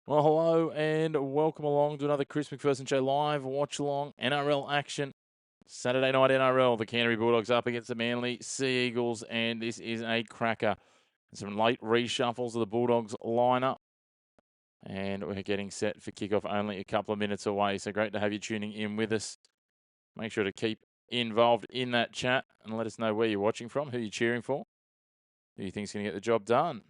Well, hello and welcome along to another Chris McPherson Show live watch-along NRL action. Saturday night NRL, the Canterbury Bulldogs up against the Manly Sea Eagles, and this is a cracker. Some late reshuffles of the Bulldogs lineup, and we're getting set for kickoff only a couple of minutes away. So great to have you tuning in with us. Make sure to keep involved in that chat and let us know where you're watching from, who you're cheering for, who you think's going to get the job done.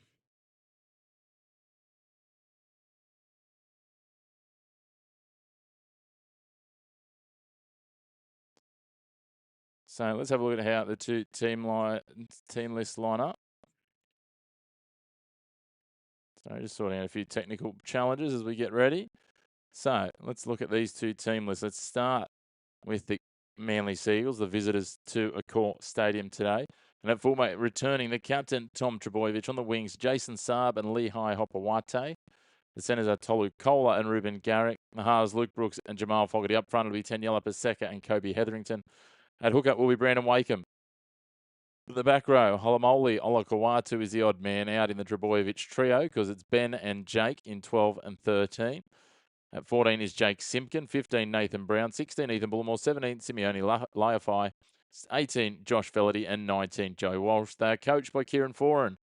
So let's have a look at how the two team lists line up. So just sorting out a few technical challenges as we get ready. So let's look at these two team lists. Let's start with the Manly Seagulls, the visitors to Accor Stadium today. And at fullback, returning the captain, Tom Trbojevic. On the wings, Jason Saab and Lehigh Hopewate. The centres are Tolu Kola and Ruben Garrick. The halves, Luke Brooks and Jamal Fogarty. Up front, it'll be Taniela Paseka and Kobe Hetherington. At hookup will be Brandon Wakeham. The back row, Holomole Olakawatu is the odd man out in the Trbojevic trio because it's Ben and Jake in 12 and 13. At 14 is Jake Simpkin, 15 Nathan Brown, 16 Ethan Bullimore, 17 Simeone Laiafai, 18 Josh Fellerty, and 19 Joe Walsh. They are coached by Kieran Foran.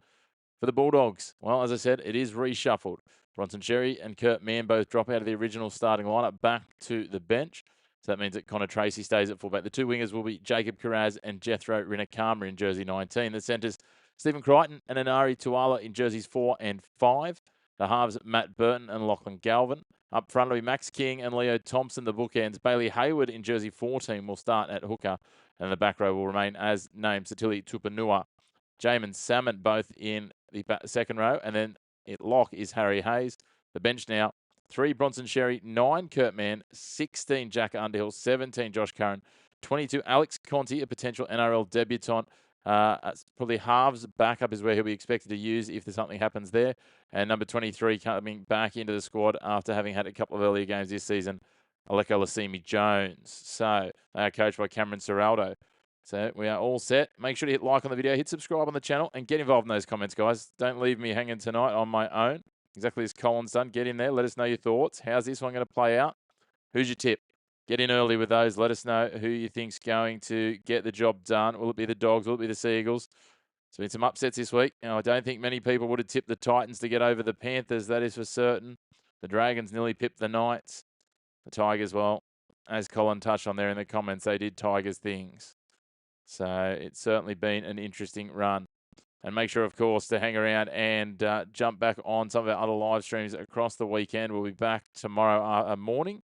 For the Bulldogs, well, as I said, it is reshuffled. Bronson Sherry and Kurt Mann both drop out of the original starting lineup back to the bench. So that means that Connor Tracy stays at fullback. The two wingers will be Jacob Carraz and Jethro Rinakama in jersey 19. The centres, Stephen Crichton and Anari Tuala in jerseys 4 and 5. The halves, Matt Burton and Lachlan Galvin. Up front will be Max King and Leo Thompson, the bookends. Bailey Hayward in jersey 14 will start at hooker. And the back row will remain as named Satili Tupanua. Jamin Salmon both in the second row. And then at lock is Harry Hayes. The bench now, 3 Bronson Sherry, 9 Kurt Mann, 16 Jack Underhill, 17 Josh Curran, 22 Alex Conti, a potential NRL debutant. Probably halves backup is where he'll be expected to use if there's something happens there. And number 23 coming back into the squad after having had a couple of earlier games this season, Aleko Lasimi Jones. So they are coached by Cameron Serraldo. So we are all set. Make sure to hit like on the video, hit subscribe on the channel, and get involved in those comments, guys. Don't leave me hanging tonight on my own. Exactly as Colin's done. Get in there. Let us know your thoughts. How's this one going to play out? Who's your tip? Get in early with those. Let us know who you think's going to get the job done. Will it be the Dogs? Will it be the Seagulls? There's been some upsets this week. Now, I don't think many people would have tipped the Titans to get over the Panthers. That is for certain. The Dragons nearly pipped the Knights. The Tigers, well, as Colin touched on there in the comments, they did Tigers things. So it's certainly been an interesting run. And make sure, of course, to hang around and jump back on some of our other live streams across the weekend. We'll be back tomorrow morning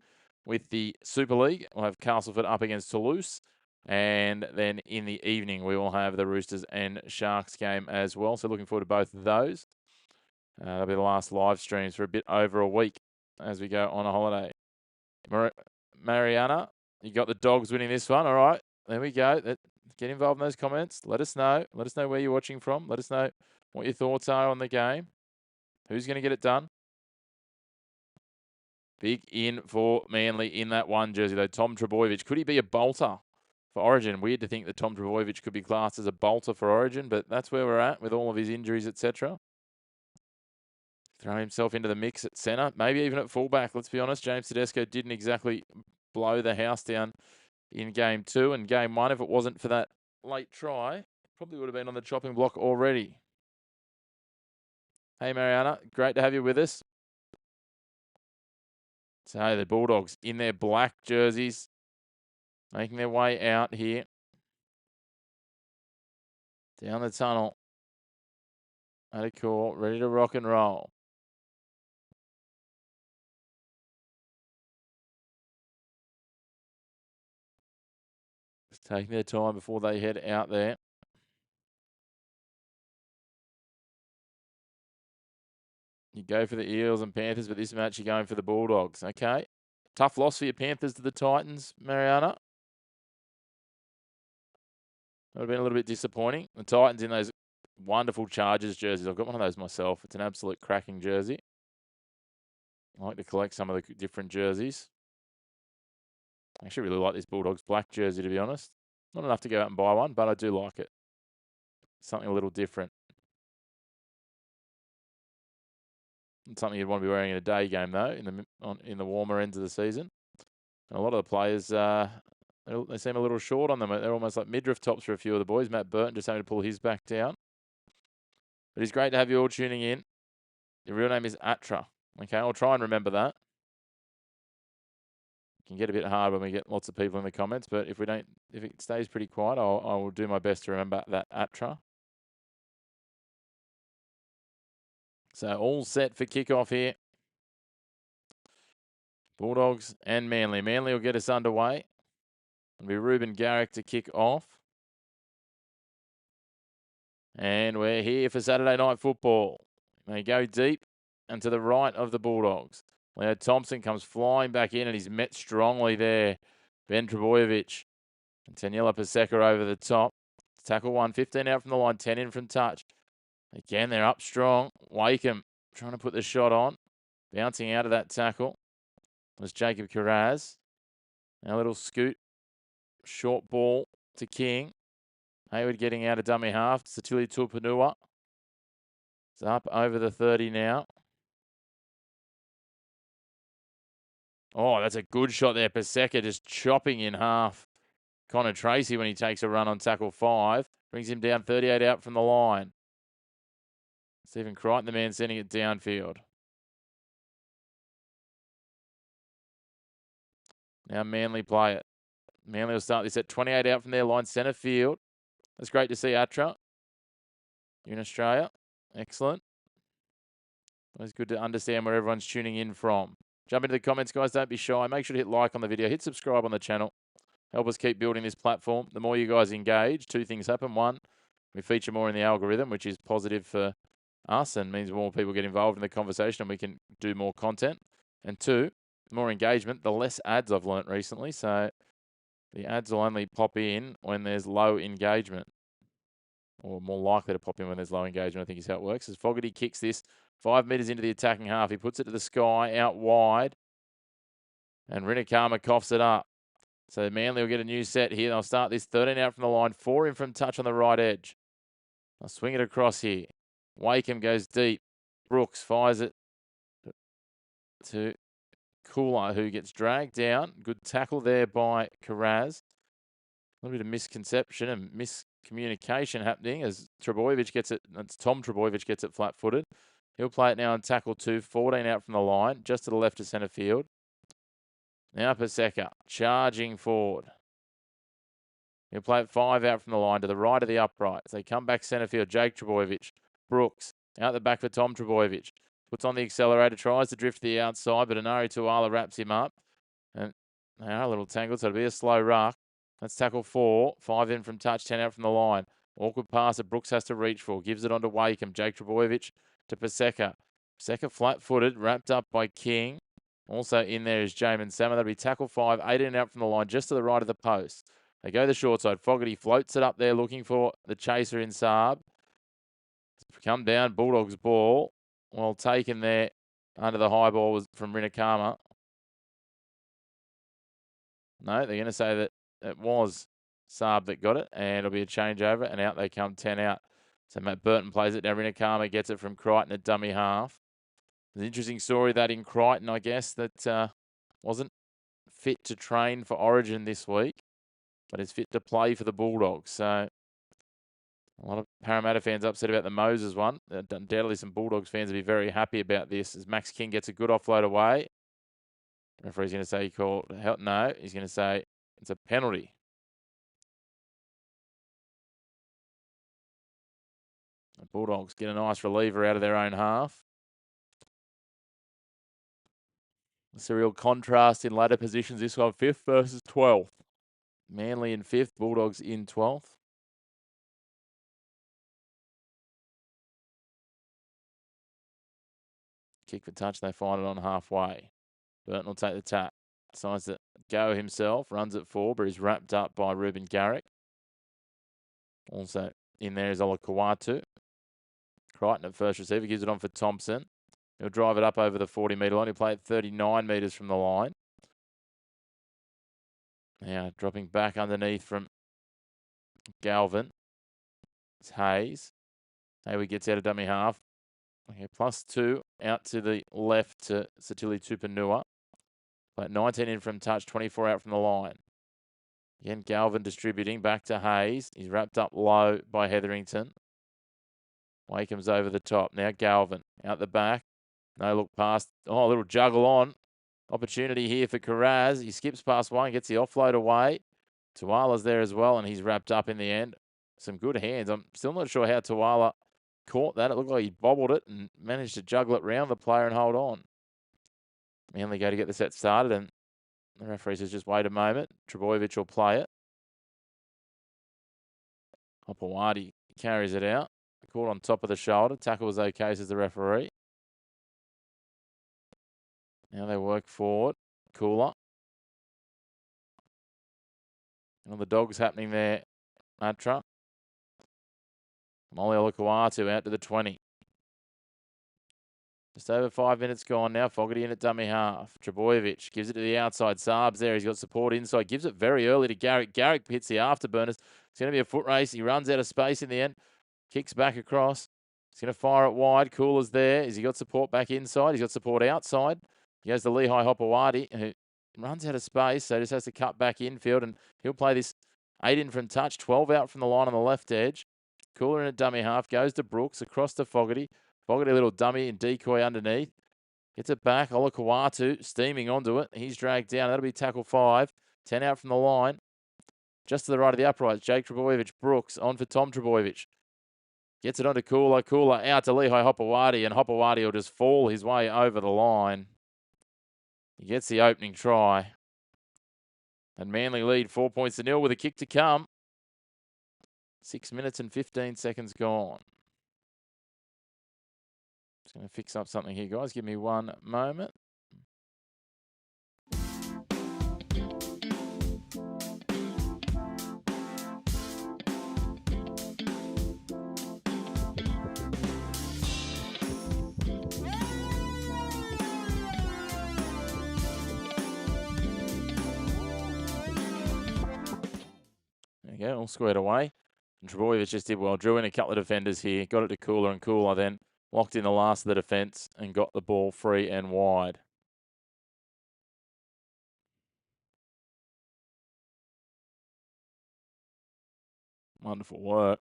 with the Super League. We'll have Castleford up against Toulouse. And then in the evening, we will have the Roosters and Sharks game as well. So looking forward to both of those. That'll be the last live streams for a bit over a week as we go on a holiday. Mariana, you got the Dogs winning this one. All right, there we go. Get involved in those comments. Let us know. Let us know where you're watching from. Let us know what your thoughts are on the game. Who's going to get it done? Big in for Manly in that one jersey, though. Tom Trbojevic. Could he be a bolter for Origin? Weird to think that Tom Trbojevic could be classed as a bolter for Origin, but that's where we're at with all of his injuries, etc. Throw himself into the mix at centre, maybe even at fullback. Let's be honest, James Tedesco didn't exactly blow the house down in game 2 and game 1. If it wasn't for that late try, probably would have been on the chopping block already. Hey, Mariana, great to have you with us. So the Bulldogs in their black jerseys, making their way out here. Down the tunnel. At a call, ready to rock and roll. Just taking their time before they head out there. You go for the Eels and Panthers, but this match you're going for the Bulldogs. Okay. Tough loss for your Panthers to the Titans, Mariana. That would have been a little bit disappointing. The Titans in those wonderful Chargers jerseys. I've got one of those myself. It's an absolute cracking jersey. I like to collect some of the different jerseys. I actually really like this Bulldogs black jersey, to be honest. Not enough to go out and buy one, but I do like it. Something a little different. It's something you'd want to be wearing in a day game, though, in the warmer ends of the season. And a lot of the players, they seem a little short on them. They're almost like midriff tops for a few of the boys. Matt Burton just having to pull his back down. But it's great to have you all tuning in. Your real name is Atra. Okay, I'll try and remember that. It can get a bit hard when we get lots of people in the comments, but if it stays pretty quiet, I will do my best to remember that Atra. So all set for kickoff here. Bulldogs and Manly. Manly will get us underway. It'll be Ruben Garrick to kick off. And we're here for Saturday night football. They go deep and to the right of the Bulldogs. Leo Thompson comes flying back in and he's met strongly there. Ben Trebojevic and Taniela Paseka over the top. Tackle 1, 15 out from the line, 10 in from touch. Again, they're up strong. Wakeham trying to put the shot on. Bouncing out of that tackle was Jacob Carraz. Now a little scoot. Short ball to King. Hayward getting out of dummy half. Satili Tupanua. It's up over the 30 now. Oh, that's a good shot there. Paseka just chopping in half Connor Tracy when he takes a run on tackle 5. Brings him down 38 out from the line. Stephen Crichton, the man sending it downfield. Now Manly play it. Manly will start this at 28 out from their line, centre field. That's great to see Atra in Australia. Excellent. It's good to understand where everyone's tuning in from. Jump into the comments, guys. Don't be shy. Make sure to hit like on the video. Hit subscribe on the channel. Help us keep building this platform. The more you guys engage, 2 things happen. 1, we feature more in the algorithm, which is positive for us and means more people get involved in the conversation and we can do more content. And 2, more engagement, the less ads I've learnt recently. So the ads will only pop in when there's low engagement, or more likely to pop in when there's low engagement, I think is how it works. As Fogarty kicks this 5 metres into the attacking half, he puts it to the sky, out wide, and Rinakama coughs it up. So Manly will get a new set here. They'll start this 13 out from the line, 4 in from touch on the right edge. They'll swing it across here. Wakeham goes deep. Brooks fires it to Kula, who gets dragged down. Good tackle there by Carraz. A little bit of misconception and miscommunication happening as Trebojevic gets it. It's Tom Trebojevic gets it flat-footed. He'll play it now on tackle 2, 14 out from the line, just to the left of centre field. Now Paseka charging forward. He'll play it 5 out from the line to the right of the upright. As they come back centre field, Jake Trebojevic. Brooks out the back for Tom Trebojevic. Puts on the accelerator, tries to drift to the outside, but Anari Tuala wraps him up. And they are a little tangled, so it'll be a slow ruck. That's tackle 4, 5 in from touch, 10 out from the line. Awkward pass that Brooks has to reach for. Gives it on to Wakeham. Jake Trebojevic to Paseka. Paseka flat-footed, wrapped up by King. Also in there is Jamin Salmon. That'll be tackle 5, 18 out from the line, just to the right of the post. They go the short side. Fogarty floats it up there looking for the chaser in Saab. It's come down, Bulldogs ball. Well taken there under the high ball was from Rinakama. No, they're going to say that it was Saab that got it, and it'll be a changeover, and out they come 10 out. So Matt Burton plays it. Now Rinakama gets it from Crichton at dummy half. It's an interesting story that in Crichton, I guess, that wasn't fit to train for Origin this week, but is fit to play for the Bulldogs. So a lot of Parramatta fans upset about the Moses one. Undoubtedly some Bulldogs fans will be very happy about this as Max King gets a good offload away. The referee's going to say he called help. No, he's going to say it's a penalty. The Bulldogs get a nice reliever out of their own half. It's a real contrast in ladder positions. This one, 5th versus 12th. Manly in 5th, Bulldogs in 12th. Kick for touch, they find it on halfway. Burton will take the tap. Decides to go himself, runs it forward, but is wrapped up by Ruben Garrick. Also in there is Ola Kawatu. Crichton at first receiver, gives it on for Thompson. He'll drive it up over the 40-metre line. He'll play it 39 metres from the line. Now dropping back underneath from Galvin. It's Hayes. Hayward gets out of dummy half. Okay, +2 out to the left to Satili Tupanua. But 19 in from touch, 24 out from the line. Again, Galvin distributing back to Hayes. He's wrapped up low by Hetherington. Wakeham's over the top. Now Galvin out the back. No look past. Oh, a little juggle on. Opportunity here for Carraz. He skips past one, gets the offload away. Tuala's there as well, and he's wrapped up in the end. Some good hands. I'm still not sure how Tuala caught that. It looked like he bobbled it and managed to juggle it round the player and hold on. Manly go to get the set started, and the referee says just wait a moment. Trebojevic will play it. Hopewadi carries it out. Caught on top of the shoulder. Tackle was okay, says the referee. Now they work forward. Cooler. And the Dogs happening there, Matra. Molly Olukuatu out to the 20. Just over 5 minutes gone now. Fogarty in at dummy half. Trebojevic gives it to the outside. Saab's there. He's got support inside. Gives it very early to Garrick. Garrick hits the afterburners. It's going to be a foot race. He runs out of space in the end. Kicks back across. He's going to fire it wide. Cooler's there. Has he got support back inside? He's got support outside. He goes to Lehigh Hopewadi, who runs out of space, so just has to cut back infield, and he'll play this 8 in from touch, 12 out from the line on the left edge. Cooler in a dummy half, goes to Brooks, across to Fogarty. Fogarty, a little dummy and decoy underneath. Gets it back. Olukuatu steaming onto it. He's dragged down. That'll be tackle 5. 10 out from the line. Just to the right of the uprights, Jake Trebojevic. Brooks on for Tom Trebojevic. Gets it onto Cooler. Cooler out to Lehigh Hopewadi, and Hopewadi will just fall his way over the line. He gets the opening try. And Manly lead 4 points to nil with a kick to come. 6 minutes and 15 seconds gone. Just going to fix up something here, guys. Give me one moment. There you go, all squared away. And Trebojevic just did well. Drew in a couple of defenders here. Got it to Cooler, and Cooler then locked in the last of the defence and got the ball free and wide. Wonderful work.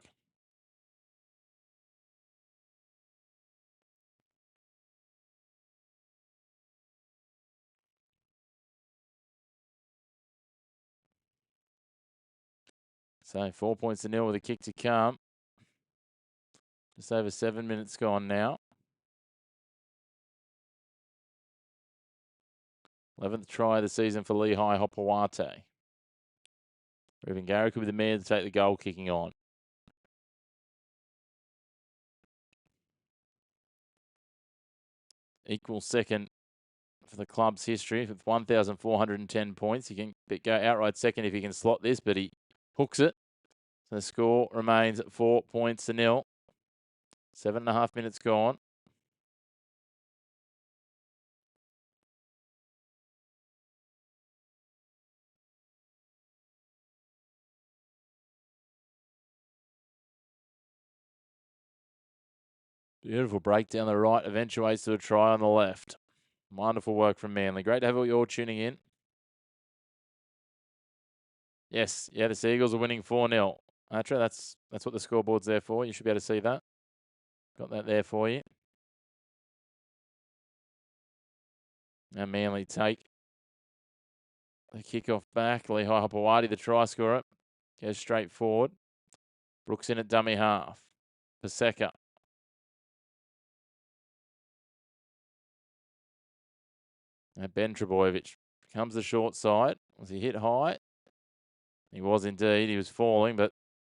So 4 points to nil with a kick to come. Just over 7 minutes gone now. 11th try of the season for Lehigh Hopewadi. Reuben Garrick will be the man to take the goal kicking on. Equal second for the club's history with 1,410 points. He can go outright second if he can slot this, but he hooks it. So the score remains at 4 points to nil. 7.5 minutes gone. Beautiful break down the right, eventuates to a try on the left. Wonderful work from Manly. Great to have you all tuning in. Yes, yeah, the Seagulls are winning 4-0. Atra, that's what the scoreboard's there for. You should be able to see that. Got that there for you. Now Manly take the kickoff back. Lehigh Hopewadi, the try scorer, goes straight forward. Brooks in at dummy half. Paseka. And Ben Trebojevic comes the short side. Was he hit high? He was indeed. He was falling, but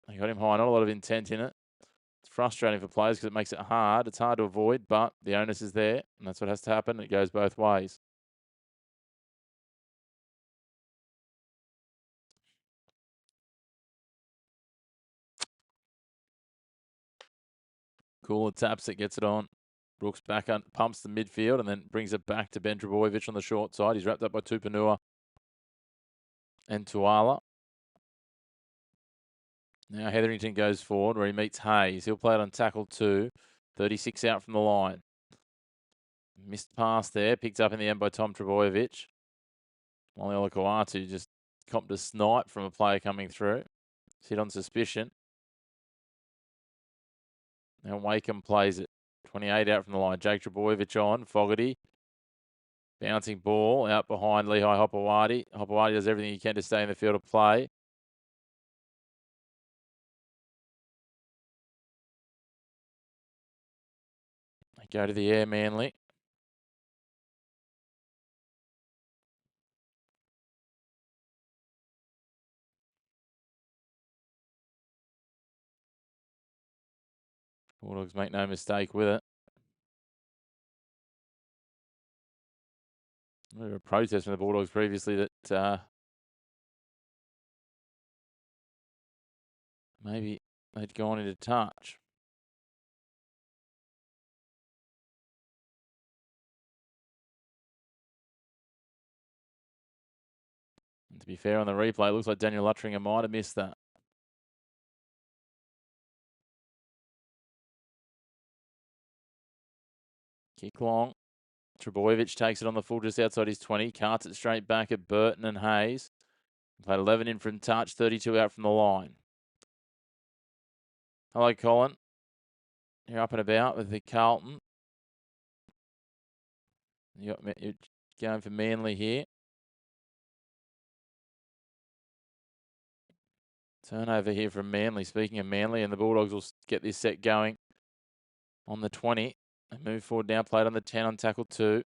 they got him high. Not a lot of intent in it. It's frustrating for players because it makes it hard. It's hard to avoid, but the onus is there, and that's what has to happen. It goes both ways. Cooler taps it, gets it on. Brooks back on, pumps the midfield, and then brings it back to Ben Trebojevic on the short side. He's wrapped up by Tupanua and Tuala. Now Hetherington goes forward where he meets Hayes. He'll play it on tackle 2. 36 out from the line. Missed pass there, picked up in the end by Tom Trebojevic. Molly Olakawatu just copped a snipe from a player coming through. Sit on suspicion. Now Wakeham plays it. 28 out from the line. Jake Trebojevic on. Fogarty. Bouncing ball out behind Lehigh Hopewadi. Hopewadi does everything he can to stay in the field of play. They go to the air, Manly. Bulldogs make no mistake with it. There was a protest from the Bulldogs previously that maybe they'd gone into touch. And to be fair on the replay, it looks like Daniel Luttringham might have missed that. Kick long. Trebojevic takes it on the full just outside his 20. Carts it straight back at Burton and Hayes. Played 11 in from touch, 32 out from the line. Hello, Colin. You're up and about with the Carlton. You're going for Manly here. Turnover here from Manly. Speaking of Manly, and the Bulldogs will get this set going on the 20. They move forward now, played on the 10 on tackle 2.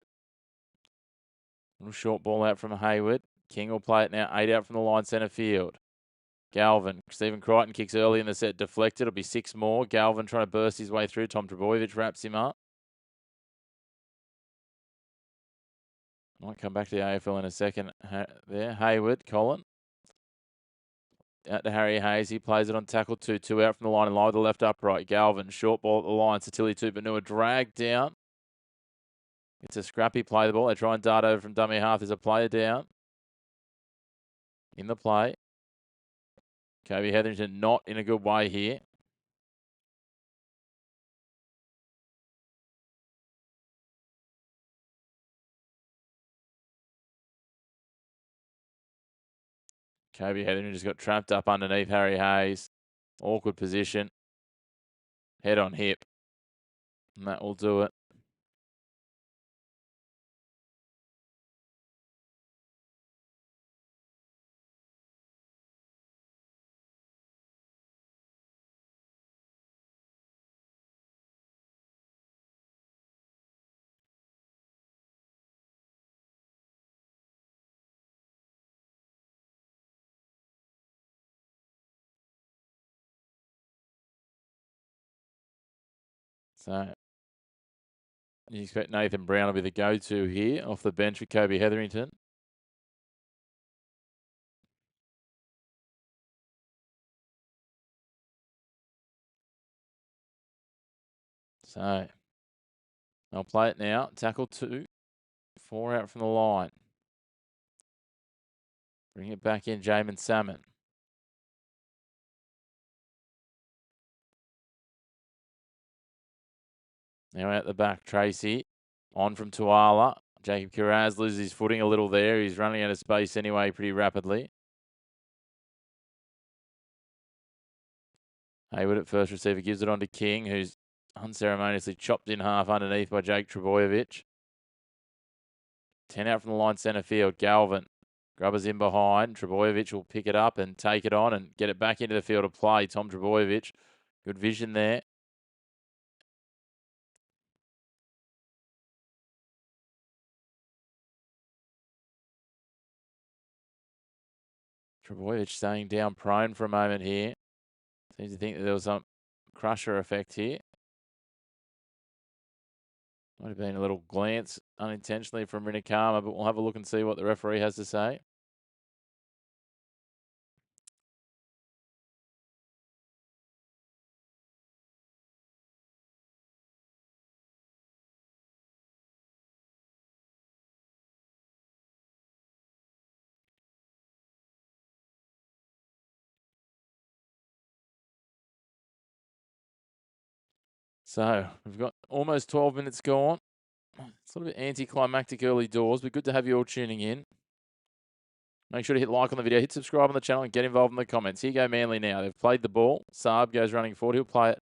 Little short ball out from Hayward. King will play it now, 8 out from the line, centre field. Galvin. Stephen Crichton kicks early in the set, deflected. It'll be 6 more. Galvin trying to burst his way through. Tom Trebojevic wraps him up. Might come back to the AFL in a second there. Hayward, Colin. Out to Harry Hayes. He plays it on tackle 2. 2 out from the line and line with the left upright. Galvin, short ball at the line. Satili Tupanua dragged down. It's a scrappy play the ball. They try and dart over from dummy half. There's a player down. In the play. Kobe Hetherington not in a good way here. Kobe Hetherington just got trapped up underneath Harry Hayes. Awkward position. Head on hip. And that will do it. So you expect Nathan Brown will be the go-to here off the bench with Kobe Hetherington. So I'll play it now. Tackle 2. 4 out from the line. Bring it back in, Jamin Salmon. Now out the back, Tracy. On from Tuala. Jacob Kiraz loses his footing a little there. He's running out of space anyway pretty rapidly. Hayward at first receiver gives it on to King, who's unceremoniously chopped in half underneath by Jake Trebojevic. 10 out from the line, centre field. Galvin. Grubbers in behind. Trebojevic will pick it up and take it on and get it back into the field of play. Tom Trebojevic. Good vision there. Trebojevic staying down prone for a moment here. Seems to think that there was some crusher effect here. Might have been a little glance unintentionally from Rinakama, but we'll have a look and see what the referee has to say. So we've got almost 12 minutes gone. It's a little bit anticlimactic early doors, but good to have you all tuning in. Make sure to hit like on the video, hit subscribe on the channel, and get involved in the comments. Here go Manly now. They've played the ball. Saab goes running forward. He'll play it.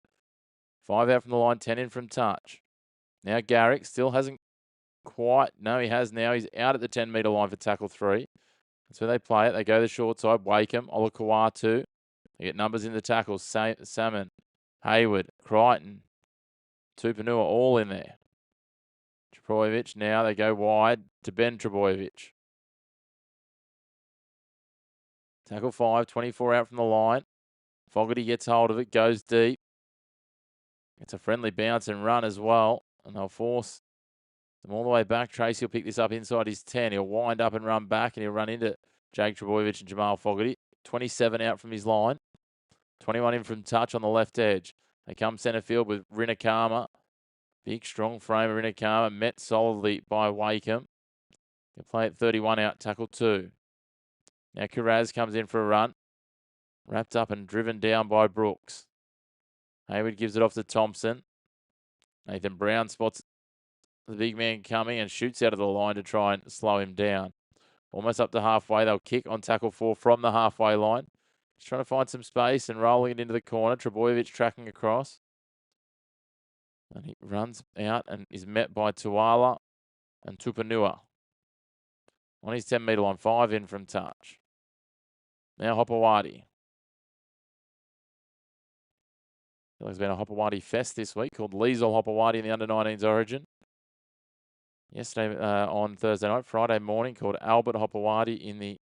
5 out from the line, 10 in from touch. Now Garrick still hasn't quite. No, he has now. He's out at the 10-metre line for tackle 3. That's where they play it. They go the short side. Wakeham, Olakawatu. They get numbers in the tackles. Salmon, Hayward, Crichton, Tupanua all in there. Trebojevic now. They go wide to Ben Trebojevic. Tackle 5, 24 out from the line. Fogarty gets hold of it, goes deep. It's a friendly bounce and run as well. And they'll force them all the way back. Tracy will pick this up inside his 10. He'll wind up and run back, and he'll run into Jake Trebojevic and Jamal Fogarty. 27 out from his line. 21 in from touch on the left edge. They come centre field with Rinakama. Big, strong frame of Rinakama. Met solidly by Wakeham. He'll play at 31 out, tackle 2. Now Kiraz comes in for a run. Wrapped up and driven down by Brooks. Hayward gives it off to Thompson. Nathan Brown spots the big man coming and shoots out of the line to try and slow him down. Almost up to halfway. They'll kick on tackle 4 from the halfway line. Just trying to find some space and rolling it into the corner. Trebojevic tracking across. And he runs out and is met by Tuala and Tupanua. On his 10-metre line, 5 in from touch. Now Hopewadi. There's been a Hopewadi fest this week called Liesel Hopewadi in the under-19s origin. Yesterday on Thursday night, Friday morning called Albert Hopewadi in the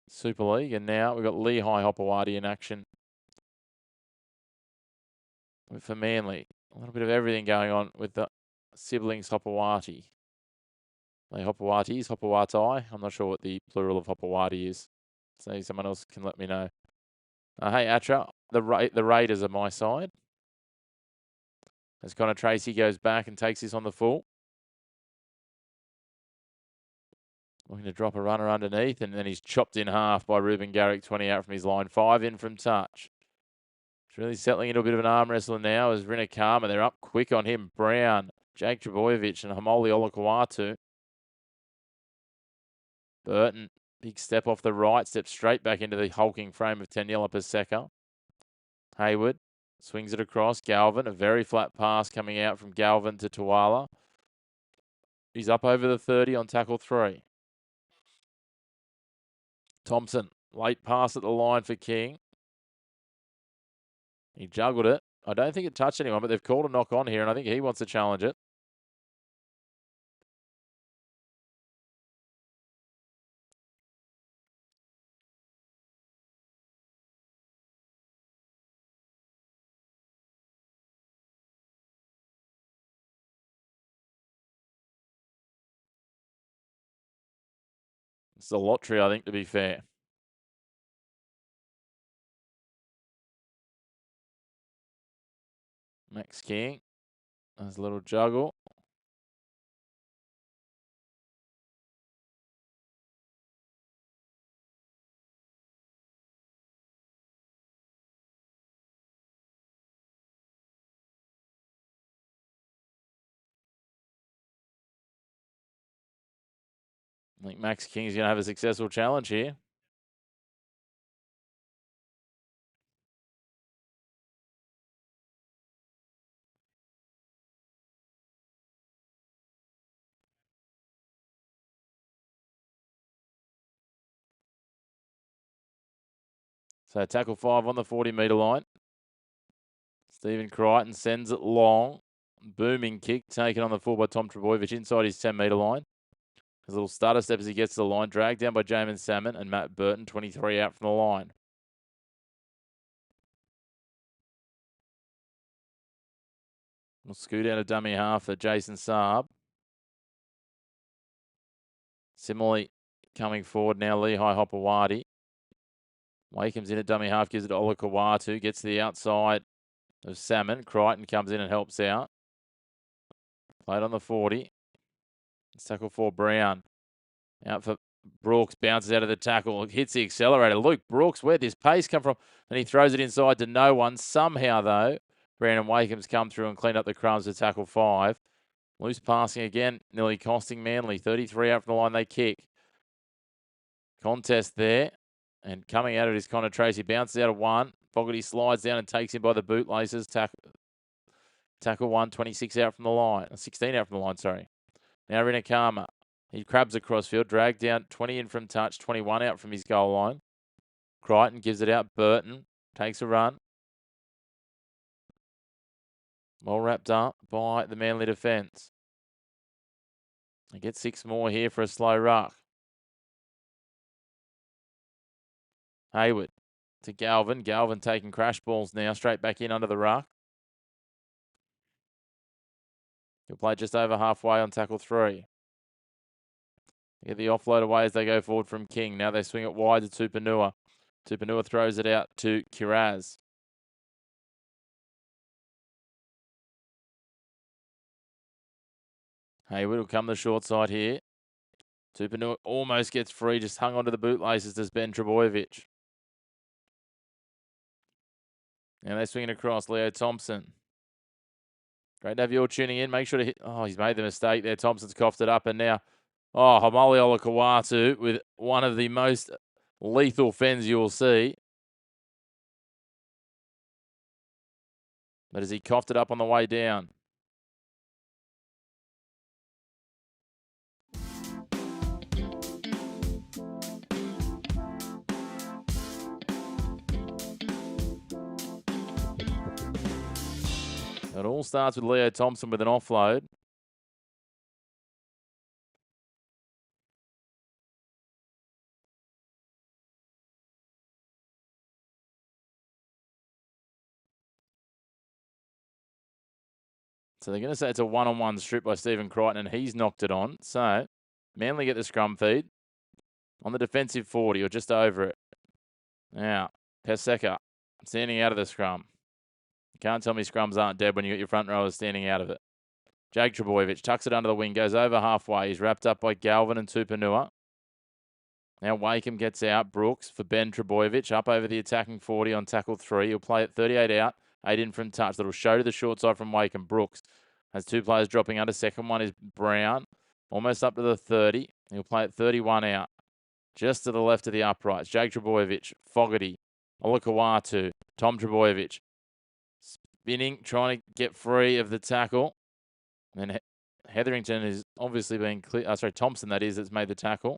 Super League. And now we've got Lehigh Hopewadi in action for Manly. A little bit of everything going on with the siblings Hopewati. They Hopewatis, Hopewatai. I'm not sure what the plural of Hopewadi is. So someone else can let me know. Hey, Atra, the Raiders are my side. As Connor Tracy goes back and takes this on the full. Looking to drop a runner underneath, and then he's chopped in half by Ruben Garrick, 20 out from his line. 5 in from touch. It's really settling into a bit of an arm wrestler now as Rinakama. They're up quick on him. Brown, Jake Trebojevic, and Hamoli Olakawatu. Burton, big step off the right, steps straight back into the hulking frame of Taniela Paseka. Hayward swings it across. Galvin, a very flat pass coming out from Galvin to Tuala. He's up over the 30 on tackle 3. Thompson, late pass at the line for King. He juggled it. I don't think it touched anyone, but they've called a knock on here, and I think he wants to challenge it. It's a lottery, I think, to be fair. Max King. There's a little juggle. I think Max King's going to have a successful challenge here. So tackle 5 on the 40-metre line. Stephen Crichton sends it long. Booming kick taken on the full by Tom Trebojevic inside his 10-metre line. His little stutter step as he gets to the line. Dragged down by Jamin Salmon and Matt Burton, 23 out from the line. We'll scoot out a dummy half for Jason Saab. Similarly, coming forward now, Lehigh Hopewadi. Wakeham's in at dummy half, gives it to Olakawatu. Gets to the outside of Salmon. Crichton comes in and helps out. Played on the 40. It's tackle 4, Brown. Out for Brooks. Bounces out of the tackle. Hits the accelerator. Luke Brooks, where'd this pace come from? And he throws it inside to no one. Somehow, though, Brandon Wakeham's come through and cleaned up the crumbs to tackle 5. Loose passing again, nearly costing Manly. 33 out from the line, they kick. Contest there. And coming out of it is Connor Tracy. Bounces out of 1. Fogarty slides down and takes him by the bootlaces. Tackle 1, 26 out from the line. 16 out from the line, sorry. Now Rinakama. He crabs across field, dragged down, 20 in from touch, 21 out from his goal line. Crichton gives it out. Burton takes a run. Well wrapped up by the Manly defence. They get 6 more here for a slow ruck. Hayward to Galvin. Galvin taking crash balls now, straight back in under the ruck. He'll play just over halfway on tackle 3. They get the offload away as they go forward from King. Now they swing it wide to Tupanua. Tupanua throws it out to Kiraz. Hayward will come the short side here. Tupanua almost gets free, just hung onto the bootlaces, does Ben Trebojevic. Now they're swinging across. Leo Thompson. Great to have you all tuning in. Make sure to hit. Oh, he's made the mistake there. Thompson's coughed it up. And now, Hamali Olakawatu with one of the most lethal fens you will see. But as he coughed it up on the way down. It all starts with Leo Thompson with an offload. So they're going to say it's a one-on-one strip by Stephen Crichton, and he's knocked it on. So Manly get the scrum feed on the defensive 40 or just over it. Now, Paseka standing out of the scrum. You can't tell me scrums aren't dead when you got your front rowers standing out of it. Jake Trebojevic tucks it under the wing, goes over halfway. He's wrapped up by Galvin and Tupanua. Now Wakeham gets out. Brooks for Ben Trebojevic up over the attacking 40 on tackle 3. He'll play at 38 out, 8 in from touch. That'll show to the short side from Wakeham. Brooks has 2 players dropping under. Second one is Brown, almost up to the 30. He'll play at 31 out, just to the left of the uprights. Jake Trebojevic, Fogarty, Olakawatu, Tom Trebojevic. Spinning, trying to get free of the tackle. And Hetherington is obviously being clear. Thompson, that is, that's made the tackle.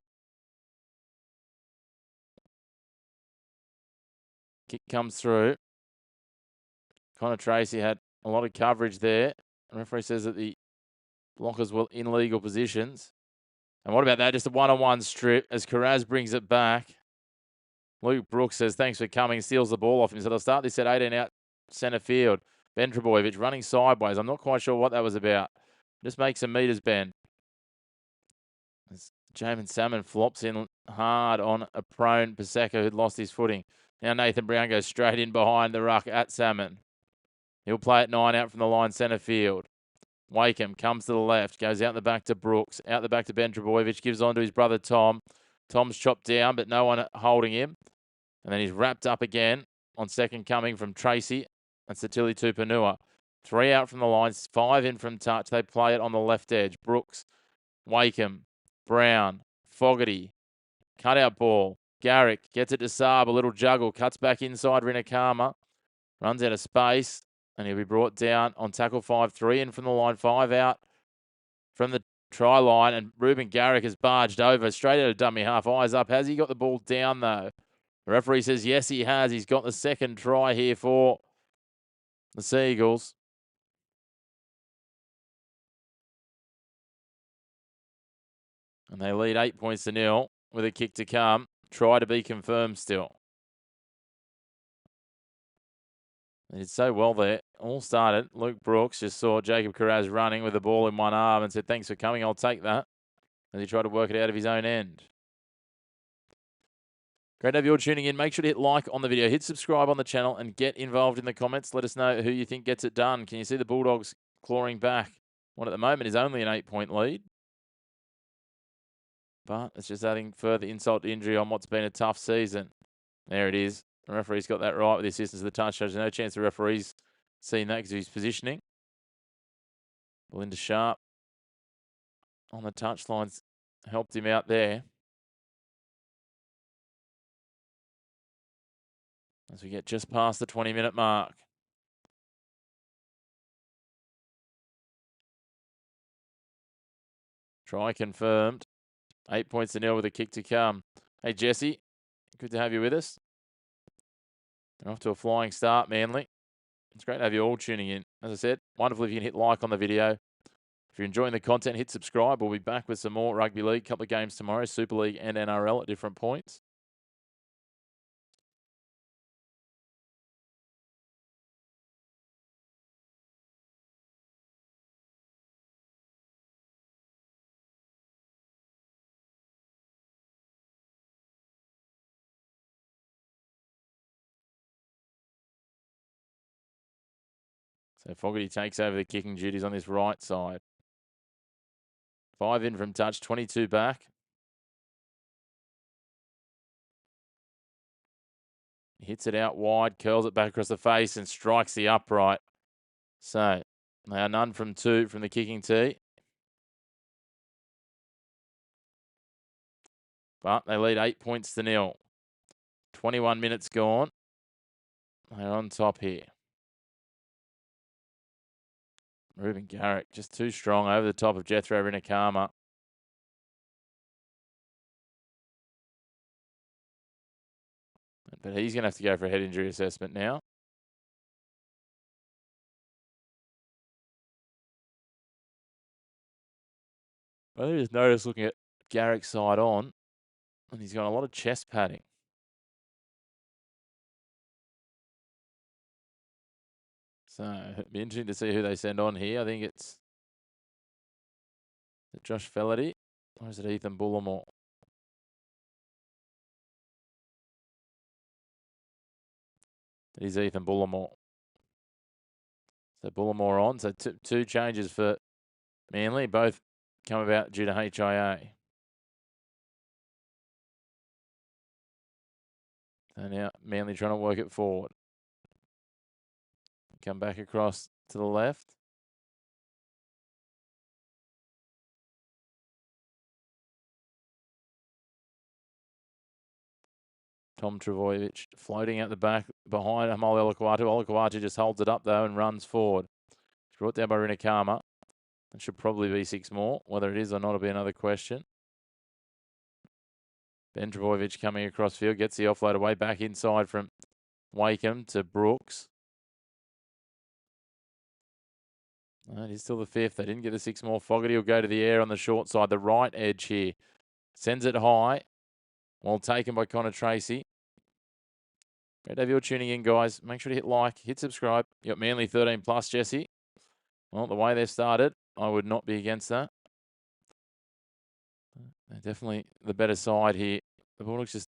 Kick comes through. Connor Tracy had a lot of coverage there. The referee says that the blockers were in legal positions. And what about that? Just a one-on-one strip as Kiraz brings it back. Luke Brooks says, thanks for coming, steals the ball off him. So they'll start this at 18 out centre field. Ben Trebojevic running sideways. I'm not quite sure what that was about. Just make some meters, Ben. As Jamin Salmon flops in hard on a prone Paseka who'd lost his footing. Now Nathan Brown goes straight in behind the ruck at Salmon. He'll play at 9 out from the line centre field. Wakeham comes to the left, goes out the back to Brooks, out the back to Ben Trebojevic, gives on to his brother Tom. Tom's chopped down, but no one holding him. And then he's wrapped up again on second coming from Tracy and Satili Tupanua. 3 out from the lines, 5 in from touch. They play it on the left edge. Brooks, Wakeham, Brown, Fogarty, cutout ball. Garrick gets it to Saab, a little juggle, cuts back inside Rinakama, runs out of space, and he'll be brought down on tackle 5. 3 in from the line, 5 out from the try line, and Ruben Garrick has barged over straight out of dummy half. Eyes up. Has he got the ball down, though? The referee says yes, he has. He's got the second try here for the Seagulls. And they lead 8 points to 0 with a kick to come. Try to be confirmed still. They did so well there. All started. Luke Brooks just saw Jacob Kiraz running with the ball in one arm and said, thanks for coming, I'll take that. As he tried to work it out of his own end. Great to have you all tuning in. Make sure to hit like on the video, hit subscribe on the channel, and get involved in the comments. Let us know who you think gets it done. Can you see the Bulldogs clawing back? What at the moment is only an 8-point lead. But it's just adding further insult to injury on what's been a tough season. There it is. The referee's got that right with the assistance of the touch judge. No chance the referee's seen that because of his positioning. Belinda Sharp on the touchlines helped him out there. As we get just past the 20-minute mark. Try confirmed. 8 points to nil with a kick to come. Hey, Jesse, good to have you with us. They're off to a flying start, Manly. It's great to have you all tuning in. As I said, wonderful if you can hit like on the video. If you're enjoying the content, hit subscribe. We'll be back with some more Rugby League. Couple of games tomorrow, Super League and NRL at different points. So Fogarty takes over the kicking duties on this right side. 5 in from touch, 22 back. Hits it out wide, curls it back across the face and strikes the upright. So they are none from 2 from the kicking tee. But they lead 8 points to nil. 21 minutes gone. They're on top here. Ruben Garrick just too strong over the top of Jethro Rinakama. But he's going to have to go for a head injury assessment now. I just noticed looking at Garrick's side on, and he's got a lot of chest padding. So it'd be interesting to see who they send on here. I think it's Josh Felaty, or is it Ethan Bullimore? It is Ethan Bullimore. So Bullimore on. So two changes for Manly, both come about due to HIA. So now Manly trying to work it forward. Come back across to the left. Tom Travojevic floating out the back behind Amol Olakwatu. Olakwatu just holds it up, though, and runs forward. It's brought down by Rinakama. It should probably be 6 more. Whether it is or not will be another question. Ben Travojevic coming across field, gets the offload away, back inside from Wakeham to Brooks. And he's still the 5th. They didn't get the 6 more. Fogarty will go to the air on the short side, the right edge here. Sends it high. Well taken by Connor Tracy. Great to have you all tuning in, guys. Make sure to hit like, hit subscribe. You got Manly 13 plus, Jesse. Well, the way they've started, I would not be against that. They're definitely the better side here. The Bulldogs just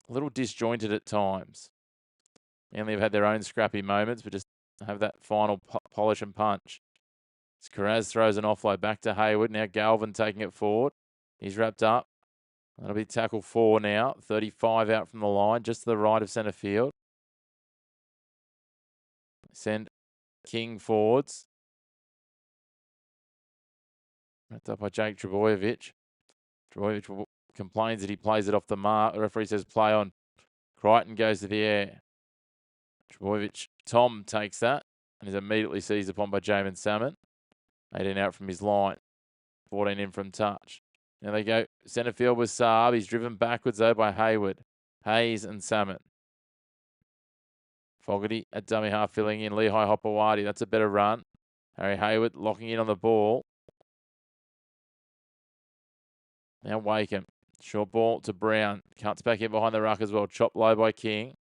a little disjointed at times. Manly have had their own scrappy moments, but just have that final polish and punch. As Carraz throws an offload back to Hayward. Now Galvin taking it forward. He's wrapped up. That'll be tackle 4 now. 35 out from the line, just to the right of centre field. Send King forwards. Wrapped up by Jake Travojevic. Travojevic complains that he plays it off the mark. The referee says play on. Crichton goes to the air. Travojevic, Tom takes that and is immediately seized upon by Jamin Salmon. 18 out from his line. 14 in from touch. Now they go centre field with Saab. He's driven backwards though by Hayward, Hayes and Salmon. Fogarty at dummy half filling in. Lehigh Hopewadi. That's a better run. Harry Hayward locking in on the ball. Now Wakeham. Short ball to Brown. Cuts back in behind the ruck as well. Chopped low by King.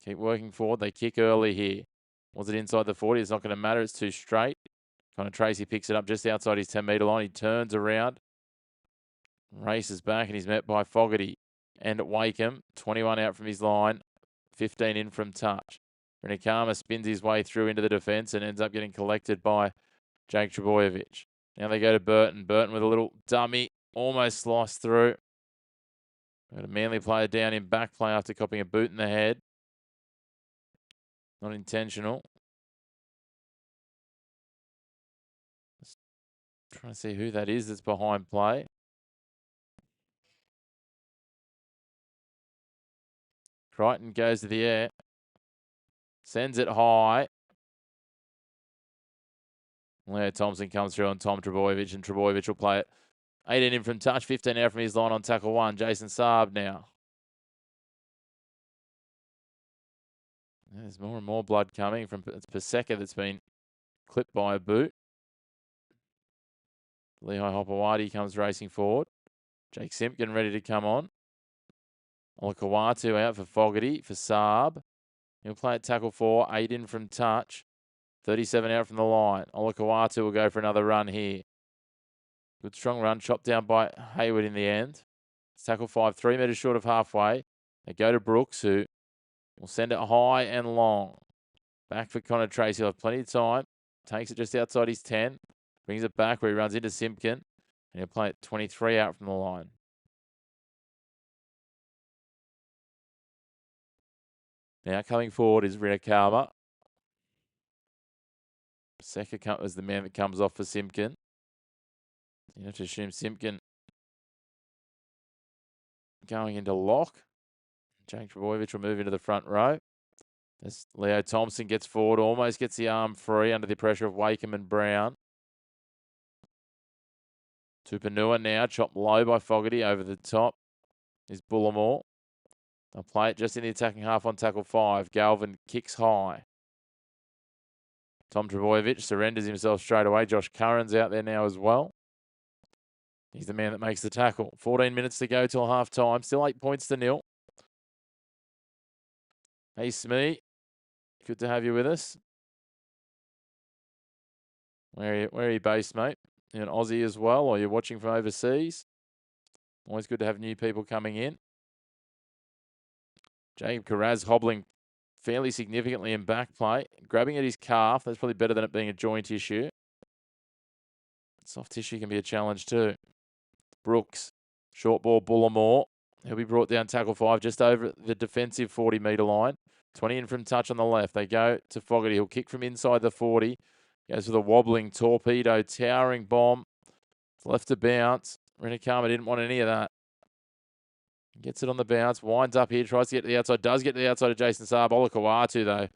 Keep working forward. They kick early here. Was it inside the 40? It's not going to matter. It's too straight. Connor Tracy picks it up just outside his 10-metre line. He turns around. Races back and he's met by Fogarty and Wakeham. 21 out from his line. 15 in from touch. Rinakama spins his way through into the defence and ends up getting collected by Jake Travojevic. Now they go to Burton. Burton with a little dummy. Almost sliced through. Got a Manly player down in back play after copying a boot in the head. Not intentional. Just trying to see who that is that's behind play. Crichton goes to the air. Sends it high. Leo Thompson comes through on Tom Trebojevic, and Trebojevic will play it. 18 in from touch, 15 out from his line on tackle 1. Jason Saab now. There's more and more blood coming from Paseka that's been clipped by a boot. Lehigh Hopewadi comes racing forward. Jake Simpkin ready to come on. Olakawatu out for Fogarty for Saab. He'll play at tackle 4, 8 in from touch. 37 out from the line. Olakawatu will go for another run here. Good strong run, chopped down by Hayward in the end. It's tackle 5, 3 metres short of halfway. They go to Brooks, who will send it high and long. Back for Connor Tracy. He'll have plenty of time. Takes it just outside his 10. Brings it back where he runs into Simpkin. And he'll play it 23 out from the line. Now coming forward is Rinakama. Paseka is the man that comes off for Simpkin. You have to assume Simpkin going into lock. Jake Trebojevic will move into the front row. As Leo Thompson gets forward, almost gets the arm free under the pressure of Wakeham and Brown. Tupanua now, chopped low by Fogarty over the top is Bullimore. They'll play it just in the attacking half on tackle 5. Galvin kicks high. Tom Trebojevic surrenders himself straight away. Josh Curran's out there now as well. He's the man that makes the tackle. 14 minutes to go till half time. Still 8 points to 0. Hey, Smee. Good to have you with us. Where are you based, mate? You're an Aussie as well, or you're watching from overseas? Always good to have new people coming in. Jacob Carraz hobbling fairly significantly in back play. Grabbing at his calf. That's probably better than it being a joint issue. Soft tissue can be a challenge too. Brooks. Short ball, Bullimore. He'll be brought down tackle 5 just over the defensive 40-metre line. 20 in from touch on the left. They go to Fogarty. He'll kick from inside the 40. Goes with a wobbling torpedo, towering bomb. It's left to bounce. Rinakama didn't want any of that. Gets it on the bounce. Winds up here. Tries to get to the outside. Does get to the outside of Jason Saab. Olakawatu, though,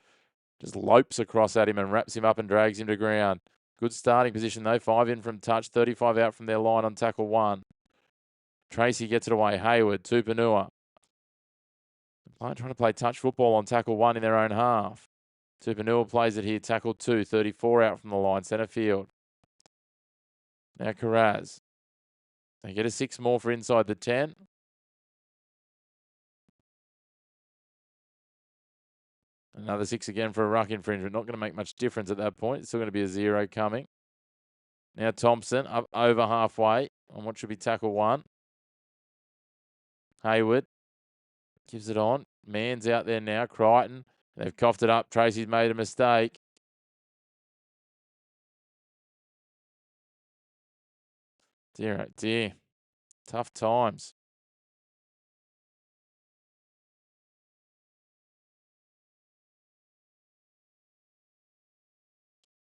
just lopes across at him and wraps him up and drags him to ground. Good starting position, though. 5 in from touch. 35 out from their line on tackle 1. Tracy gets it away. Hayward, Tupanua. Trying to play touch football on tackle 1 in their own half. Tupanua plays it here. Tackle 2. 34 out from the line. Centre field. Now Carraz. They get a 6 more for inside the 10. Another 6 again for a ruck infringement. Not going to make much difference at that point. It's still going to be a 0 coming. Now Thompson up over halfway on what should be tackle 1. Hayward gives it on. Mann's out there now. Crichton. They've coughed it up. Tracy's made a mistake. Dear, oh dear. Tough times.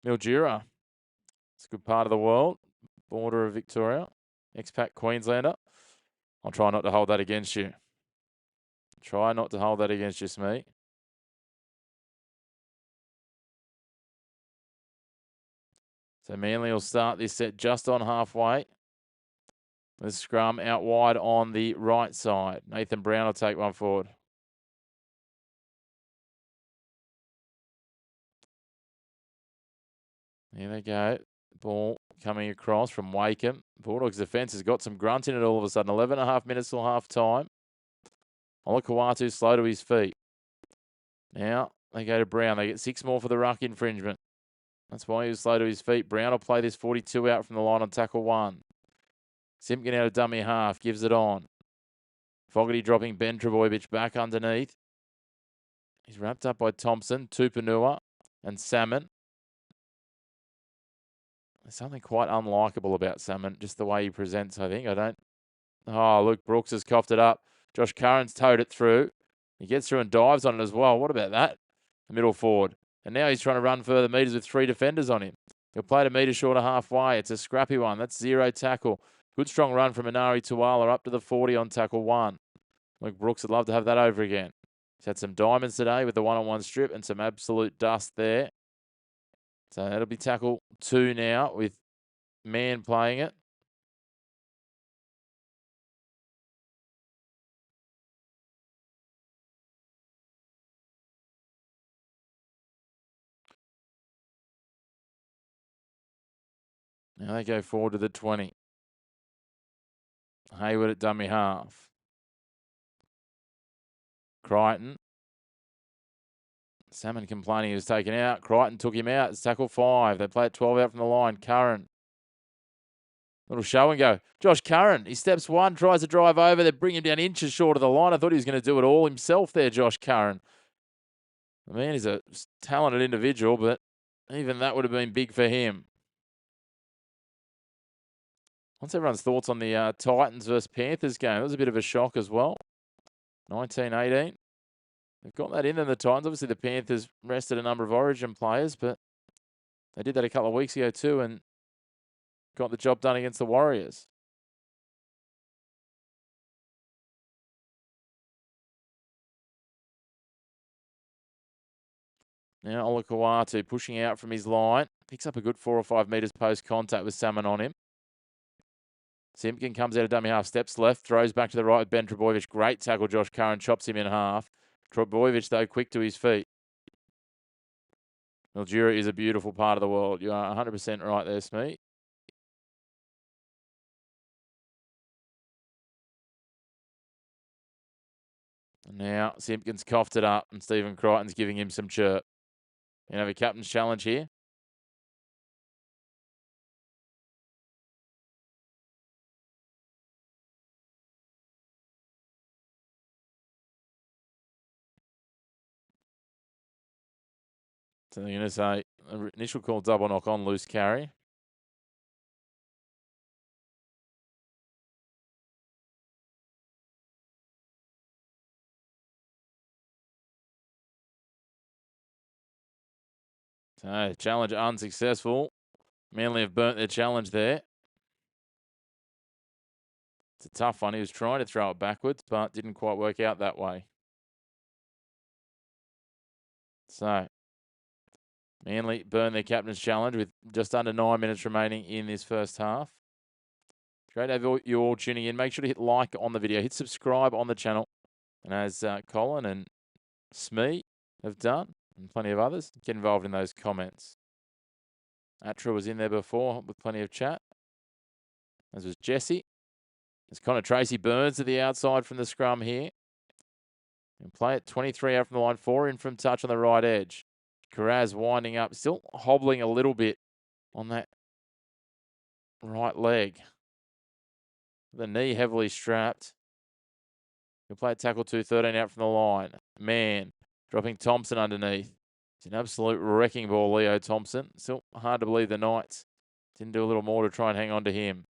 Mildura. It's a good part of the world. Border of Victoria. Expat Queenslander. I'll try not to hold that against you. Try not to hold that against you, Smee. So Manly will start this set just on halfway. The scrum out wide on the right side. Nathan Brown will take one forward. Here they go. Ball coming across from Wakeham. Bulldogs defence has got some grunt in it all of a sudden. 11.5 minutes till half time. Olakawatu slow to his feet. Now they go to Brown. They get 6 more for the ruck infringement. That's why he was slow to his feet. Brown will play this 42 out from the line on tackle 1. Simpkin out of dummy half. Gives it on. Fogarty dropping Ben Trebojevic back underneath. He's wrapped up by Thompson, Tupanua and Salmon. There's something quite unlikable about Salmon, just the way he presents, I think. Oh, look, Brooks has coughed it up. Josh Curran's towed it through. He gets through and dives on it as well. What about that? the middle forward. And now he's trying to run further metres with 3 defenders on him. He'll play a metre short of halfway. It's a scrappy one. That's 0 tackle. Good strong run from Inari Tuala up to the 40 on tackle 1. Luke Brooks would love to have that over again. He's had some diamonds today with the one-on-one strip and some absolute dust there. So that'll be tackle 2 now with Mann playing it. Now they go forward to the 20. Hayward at dummy half. Crichton. Salmon complaining he was taken out. Crichton took him out. It's tackle 5. They play it 12 out from the line. Curran. Little show and go. Josh Curran. He steps 1, tries to drive over. They bring him down inches short of the line. I thought he was going to do it all himself there, Josh Curran. I mean, he's a talented individual, but even that would have been big for him. What's everyone's thoughts on the Titans versus Panthers game? That was a bit of a shock as well. 19-18. They've got that in them, the Titans. Obviously, the Panthers rested a number of Origin players, but they did that a couple of weeks ago too and got the job done against the Warriors. Now Olakawatu pushing out from his line. Picks up a good 4 or 5 metres post-contact with Salmon on him. Simpkin comes out of dummy half, steps left, throws back to the right with Ben Trebojevic. Great tackle, Josh Curran, chops him in half. Trebojevic, though, quick to his feet. Mildura is a beautiful part of the world. You are 100% right there, Smee. Now Simpkins coughed it up and Stephen Crichton's giving him some chirp. You have a captain's challenge here. So they're going to say initial call double knock on loose carry. So challenge unsuccessful. Manly have burnt their challenge there. It's a tough one. He was trying to throw it backwards, but didn't quite work out that way. So Manly burn their captain's challenge with just under 9 minutes remaining in this first half. Great to have you all tuning in. Make sure to hit like on the video. Hit subscribe on the channel. And as Colin and Smee have done, and plenty of others, get involved in those comments. Atra was in there before with plenty of chat. As was Jesse. It's Connor Tracy Burns to the outside from the scrum here. And play it 23 out from the line, 4 in from touch on the right edge. Carraz winding up, still hobbling a little bit on that right leg. The knee heavily strapped. He'll play it tackle 2, 13 out from the line. Mann dropping Thompson underneath. It's an absolute wrecking ball, Leo Thompson. Still hard to believe the Knights didn't do a little more to try and hang on to him.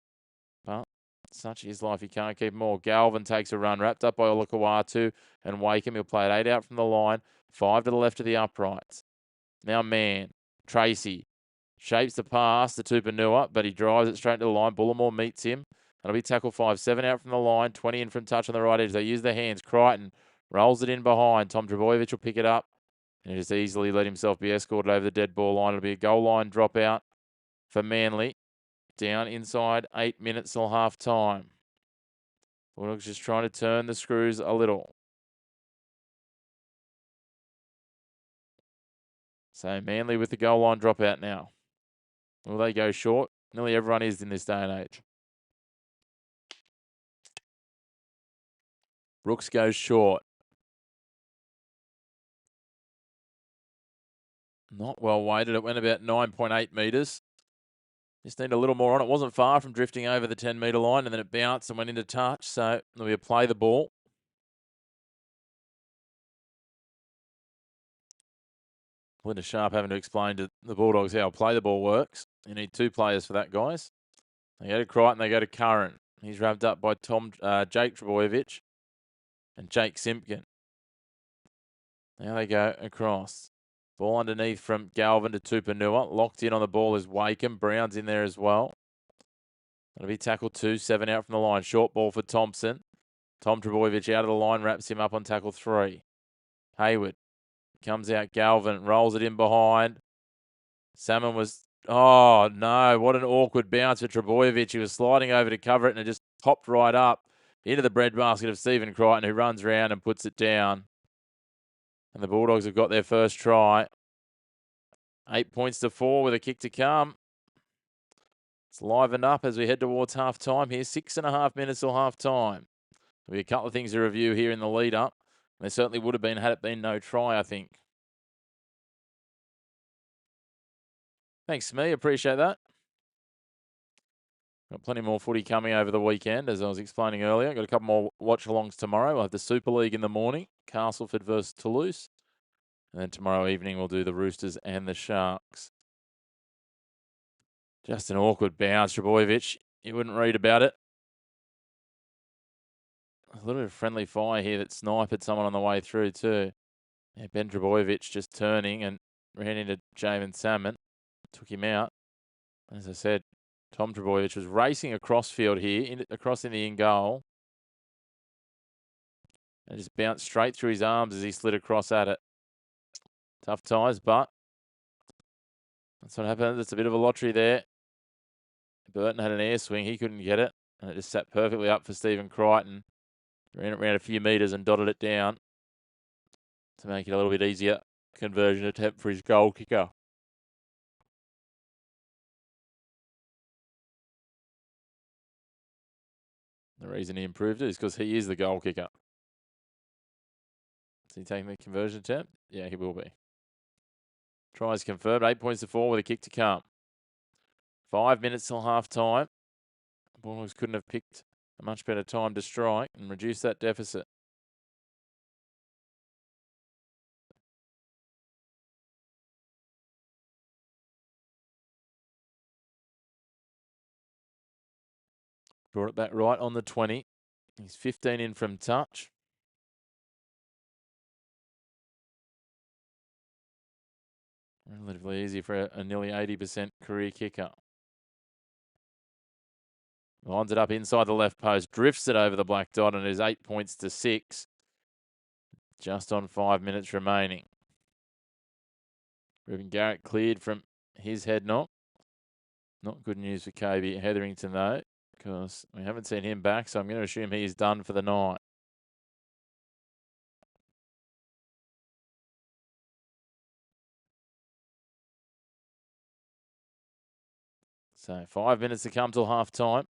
But such is life, you can't keep them all. Galvin takes a run, wrapped up by Olakawatu and Wakeham. He'll play it 8 out from the line, 5 to the left of the uprights. Now Mann, Tracy, shapes the pass to Tupanua, but he drives it straight to the line. Bullimore meets him. That'll be tackle 5, 7 out from the line, 20 in from touch on the right edge. They use their hands. Crichton rolls it in behind. Tom Trebojevic will pick it up and just easily let himself be escorted over the dead ball line. It'll be a goal line dropout for Manly. Down inside 8 minutes till half time. Bulldogs just trying to turn the screws a little. So Manly with the goal line dropout now. Will they go short? Nearly everyone is in this day and age. Brooks goes short. Not well weighted. It went about 9.8 metres. Just need a little more on it. Wasn't far from drifting over the 10-metre line, and then it bounced and went into touch. So there'll be a play the ball. Linda Sharp having to explain to the Bulldogs how play the ball works. You need 2 players for that, guys. They go to Crichton, they go to Curran. He's wrapped up by Jake Trebojevic and Jake Simpkin. Now they go across. Ball underneath from Galvin to Tupanua. Locked in on the ball is Wakeham. Brown's in there as well. That'll be tackle 2, 7 out from the line. Short ball for Thompson. Tom Trbojevic out of the line, wraps him up on tackle 3. Hayward comes out. Galvin rolls it in behind. Salmon was, oh no, what an awkward bounce for Trbojevic. He was sliding over to cover it and it just popped right up into the breadbasket of Stephen Crichton, who runs around and puts it down. And the Bulldogs have got their first try. 8 points to 4 with a kick to come. It's livened up as we head towards half time here. 6.5 minutes till half time. There'll be a couple of things to review here in the lead up. There certainly would have been had it been no try, I think. Thanks, me. Appreciate that. Got plenty more footy coming over the weekend, as I was explaining earlier. Got a couple more watch-alongs tomorrow. We'll have the Super League in the morning, Castleford versus Toulouse. And then tomorrow evening, we'll do the Roosters and the Sharks. Just an awkward bounce, Trbojevic. You wouldn't read about it. A little bit of friendly fire here that sniped someone on the way through too. Yeah, Ben Trbojevic just turning and ran into Jamin Salmon. Took him out. As I said, Tom Trbojevic was racing across field here, across in the in goal. And just bounced straight through his arms as he slid across at it. Tough ties, but that's what happened. It's a bit of a lottery there. Burton had an air swing. He couldn't get it. And it just sat perfectly up for Stephen Crichton. Ran it around a few metres and dotted it down to make it a little bit easier conversion attempt for his goal kicker. The reason he improved it is because he is the goal kicker. Is he taking the conversion attempt? Yeah, he will be. Tries confirmed. 8 points to 4 with a kick to come. 5 minutes till half time. Bulldogs couldn't have picked a much better time to strike and reduce that deficit. Brought it back right on the 20. He's 15 in from touch. Relatively easy for a nearly 80% career kicker. Lines it up inside the left post, drifts it over the black dot, and it is 8 points to 6. Just on 5 minutes remaining. Ruben Garrett cleared from his head knock. Not good news for KB Hetherington, though, because we haven't seen him back, so I'm going to assume he's done for the night. So 5 minutes to come till half time.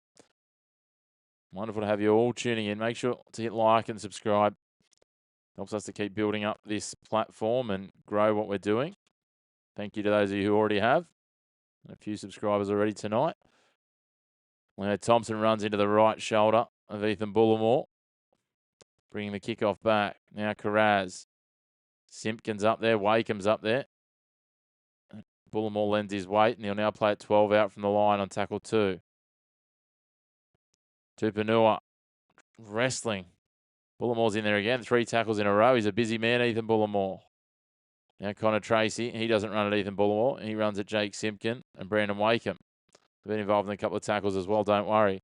Wonderful to have you all tuning in. Make sure to hit like and subscribe. Helps us to keep building up this platform and grow what we're doing. Thank you to those of you who already have. And a few subscribers already tonight. Leo Thompson runs into the right shoulder of Ethan Bullimore, bringing the kickoff back. Now Carraz. Simpkins up there. Wakeham's up there. Bullimore lends his weight, and he'll now play at 12 out from the line on tackle 2. Tupanua wrestling. Bullimore's in there again. 3 tackles in a row. He's a busy man, Ethan Bullimore. Now Connor Tracy. He doesn't run at Ethan Bullimore. He runs at Jake Simpkin and Brandon Wakeham. They've been involved in a couple of tackles as well, don't worry.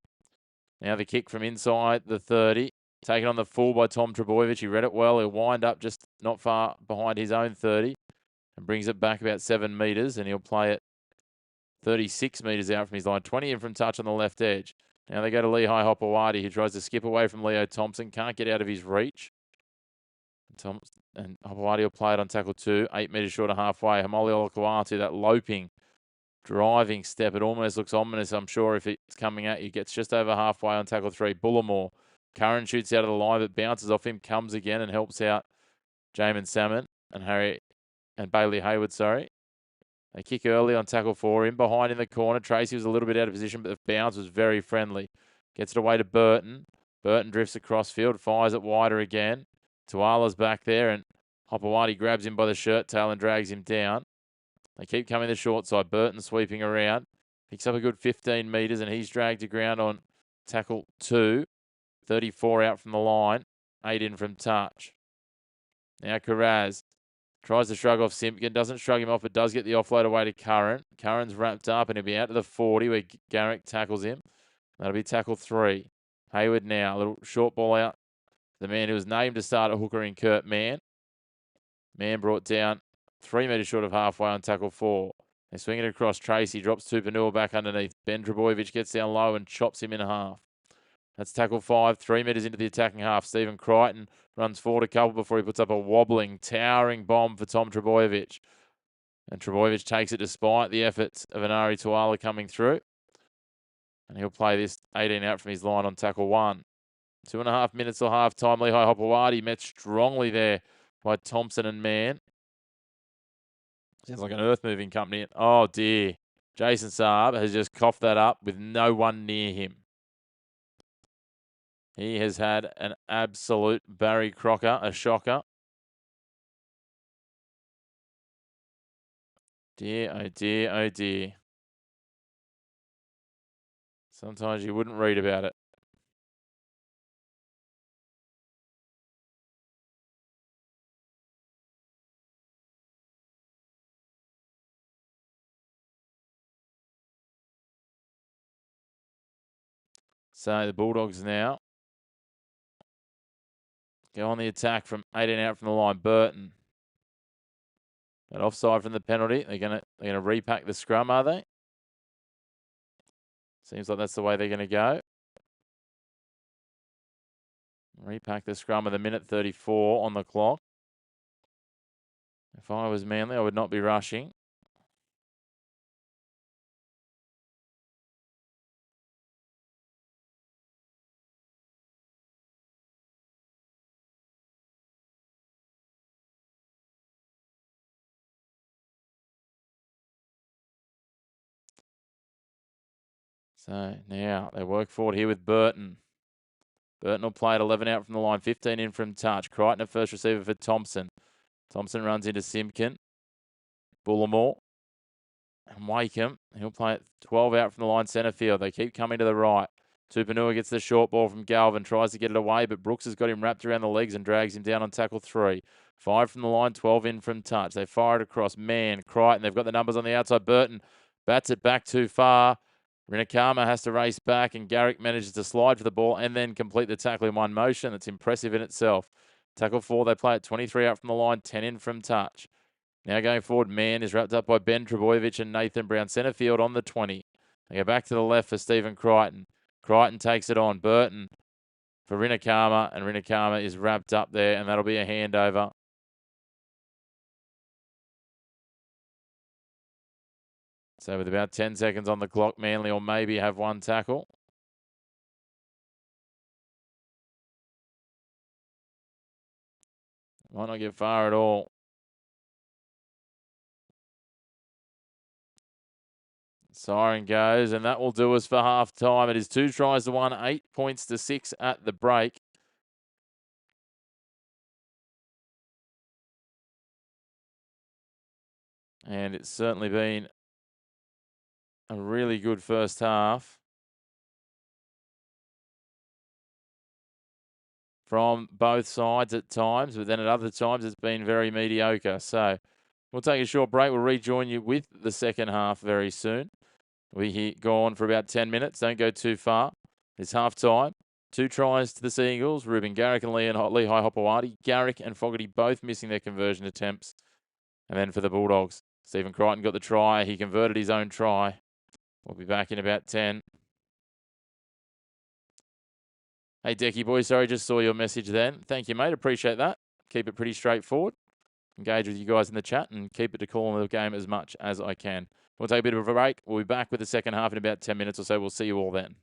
Now the kick from inside the 30. Taken on the full by Tom Trbojevic. He read it well. He'll wind up just not far behind his own 30 and brings it back about 7 metres, and he'll play it 36 metres out from his line. 20 in from touch on the left edge. Now they go to Lehigh Hopewadi, who tries to skip away from Leo Thompson. Can't get out of his reach. And Hopewadi will play it on tackle 2. 8 metres short of halfway. Hamoli Olakuatu, that loping, driving step. It almost looks ominous, I'm sure, if it's coming at you. Gets just over halfway on tackle 3. Bullimore. Curran shoots out of the line, but bounces off him, comes again and helps out Jamin Salmon and Bailey Hayward, sorry. They kick early on tackle 4. In behind in the corner. Tracy was a little bit out of position, but the bounce was very friendly. Gets it away to Burton. Burton drifts across field, fires it wider again. Tuala's back there, and Hopewadi grabs him by the shirt tail and drags him down. They keep coming the short side. Burton sweeping around. Picks up a good 15 metres, and he's dragged to ground on tackle 2. 34 out from the line. 8 in from touch. Now Carraz Tries to shrug off Simpkin. Doesn't shrug him off, but does get the offload away to Curran. Curran's wrapped up, and he'll be out to the 40 where Garrick tackles him. That'll be tackle 3. Hayward now. A little short ball out. The man who was named to start at hooker in Kurt Mann. Mann brought down 3 metres short of halfway on tackle 4. They swing it across. Tracy drops Tupanua back underneath. Ben Trebojevic gets down low and chops him in half. That's tackle 5, 3 metres into the attacking half. Stephen Crichton runs forward a couple before he puts up a wobbling, towering bomb for Tom Trebojevic. And Trebojevic takes it despite the efforts of Anari Tuala coming through. And he'll play this 18 out from his line on tackle 1. 2.5 minutes till half time. Lehigh Hopewadi met strongly there by Thompson and Mann. Sounds like an earth-moving company. Oh, dear. Jason Saab has just coughed that up with no one near him. He has had an absolute Barry Crocker, a shocker. Dear, oh dear, oh dear. Sometimes you wouldn't read about it. So the Bulldogs now go on the attack from 18 out from the line. Burton. But offside from the penalty. They're gonna repack the scrum, are they? Seems like that's the way they're gonna go. Repack the scrum with 1:34 on the clock. If I was Manly, I would not be rushing. So now they work forward here with Burton. Burton will play at 11 out from the line, 15 in from touch. Crichton at first receiver for Thompson. Thompson runs into Simpkin. Bullimore. And Wakeham. He'll play at 12 out from the line, centre field. They keep coming to the right. Tupanua gets the short ball from Galvin. Tries to get it away, but Brooks has got him wrapped around the legs and drags him down on tackle 3. 5 from the line, 12 in from touch. They fire it across. Mann, Crichton. They've got the numbers on the outside. Burton bats it back too far. Rinakama has to race back, and Garrick manages to slide for the ball and then complete the tackle in one motion. That's impressive in itself. Tackle 4, they play at 23 out from the line, 10 in from touch. Now going forward, Mann is wrapped up by Ben Trebojevic and Nathan Brown. Centre field on the 20. They go back to the left for Stephen Crichton. Crichton takes it on. Burton for Rinakama, and Rinakama is wrapped up there, and that'll be a handover. So with about 10 seconds on the clock, Manly will maybe have one tackle. Might not get far at all. Siren goes, and that will do us for half time. It is 2 tries to 1, 8 points to 6 at the break. And it's certainly been a really good first half from both sides at times, but then at other times it's been very mediocre. So we'll take a short break. We'll rejoin you with the second half very soon. We go on for about 10 minutes. Don't go too far. It's half time. 2 tries to the Seagulls. Ruben Garrick and Lehigh Hopewadi. Garrick and Fogarty both missing their conversion attempts. And then for the Bulldogs, Stephen Crichton got the try. He converted his own try. We'll be back in about 10. Hey, Decky boy, sorry, just saw your message then. Thank you, mate. Appreciate that. Keep it pretty straightforward. Engage with you guys in the chat and keep it to call on the game as much as I can. We'll take a bit of a break. We'll be back with the second half in about 10 minutes or so. We'll see you all then.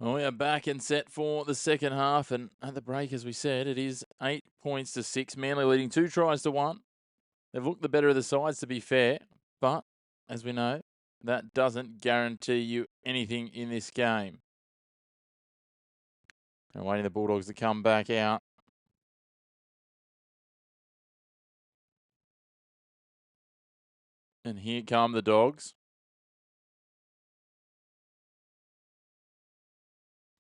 Well, we are back and set for the second half, and at the break, as we said, it is 8 points to 6. Manly leading 2 tries to 1. They've looked the better of the sides, to be fair, but as we know, that doesn't guarantee you anything in this game. And waiting the Bulldogs to come back out. And here come the Dogs.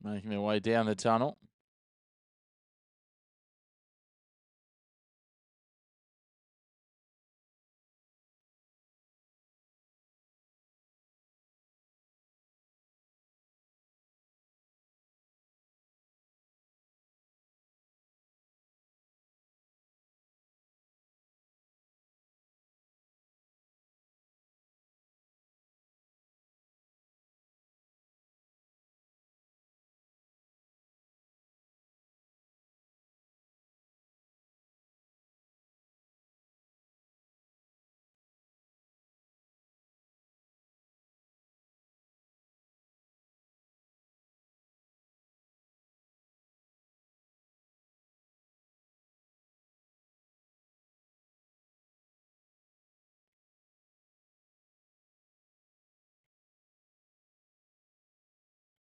Making their way down the tunnel.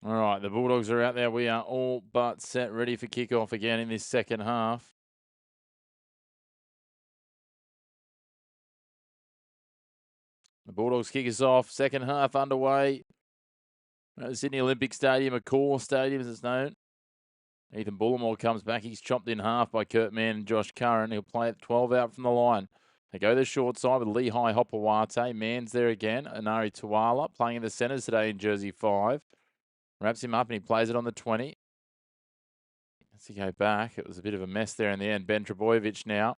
All right, the Bulldogs are out there. We are all but set, ready for kickoff again in this second half. The Bulldogs kick us off. Second half underway. Sydney Olympic Stadium, a core stadium as it's known. Ethan Bullimore comes back. He's chopped in half by Kurt Mann and Josh Curran. He'll play at 12 out from the line. They go the short side with Lehigh Hopawate. Mann's there again. Anari Tuala playing in the centres today in jersey 5. Wraps him up and he plays it on the 20. As he go back, it was a bit of a mess there in the end. Ben Trebojevic now.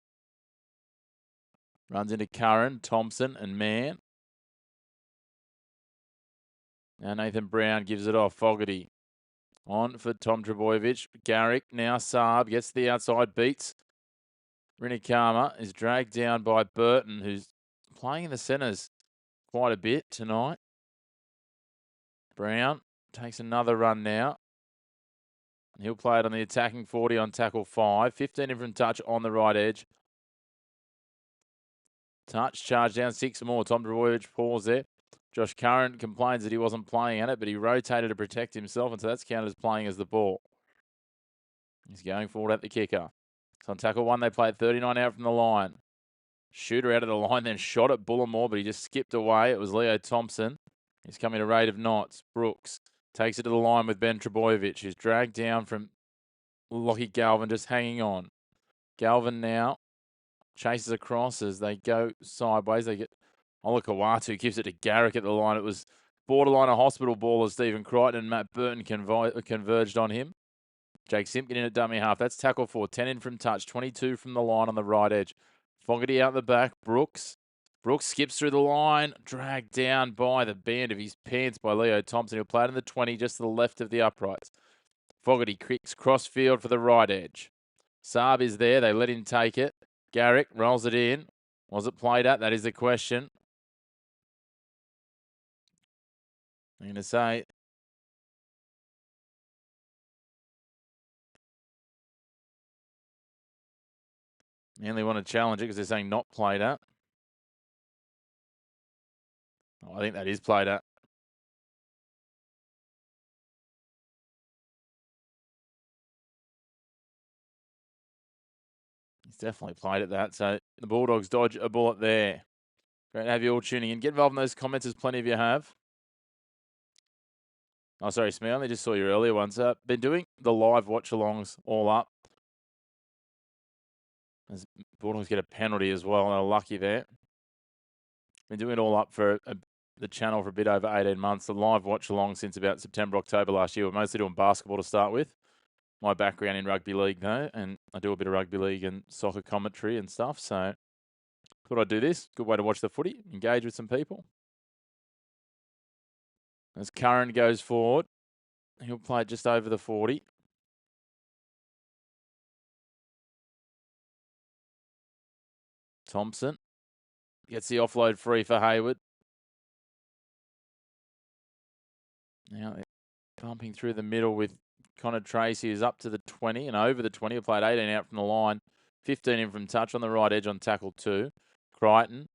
Runs into Curran, Thompson and Mann. Now Nathan Brown gives it off. Fogarty on for Tom Trebojevic. Garrick now Saab gets to the outside, beats Rinikama, is dragged down by Burton, who's playing in the centres quite a bit tonight. Brown takes another run now. He'll play it on the attacking 40 on tackle 5. 15 in from touch on the right edge. Touch, charge down 6 more. Tom Trebojevic pause there. Josh Curran complains that he wasn't playing at it, but he rotated to protect himself, and so that's counted as playing as the ball. He's going forward at the kicker. So on tackle 1, they played 39 out from the line. Shooter out of the line, then shot at Bullimore, but he just skipped away. It was Leo Thompson. He's coming to rate of knots. Brooks takes it to the line with Ben Trebojevic, who's dragged down from Lockie Galvin, just hanging on. Galvin now chases across as they go sideways. They get Olakawatu, gives it to Garrick at the line. It was borderline a hospital ball as Stephen Crichton and Matt Burton converged on him. Jake Simpkin in at dummy half. That's tackle 4. 10 in from touch. 22 from the line on the right edge. Fogarty out the back. Brooks skips through the line. Dragged down by the band of his pants by Leo Thompson. He'll play it in the 20 just to the left of the uprights. Fogarty kicks cross field for the right edge. Saab is there. They let him take it. Garrick rolls it in. Was it played at? That is the question. I'm going to say Manly want to challenge it because they're saying not played at. Oh, I think that is played at. He's definitely played at that. So the Bulldogs dodge a bullet there. Great to have you all tuning in. Get involved in those comments as plenty of you have. Oh, sorry, Smee. I only just saw your earlier ones. Been doing the live watch-alongs all up. As Bulldogs get a penalty as well. They're lucky there. Been doing it all up for the channel for a bit over 18 months. The live watch-along since about September, October last year. We're mostly doing basketball to start with. My background in rugby league, though, and I do a bit of rugby league and soccer commentary and stuff. So thought I'd do this. Good way to watch the footy, engage with some people. As Curran goes forward, he'll play just over the 40. Thompson gets the offload free for Hayward. Now bumping through the middle with Connor Tracy, who's up to the 20 and over the 20. He played 18 out from the line, 15 in from touch on the right edge on tackle 2. Crichton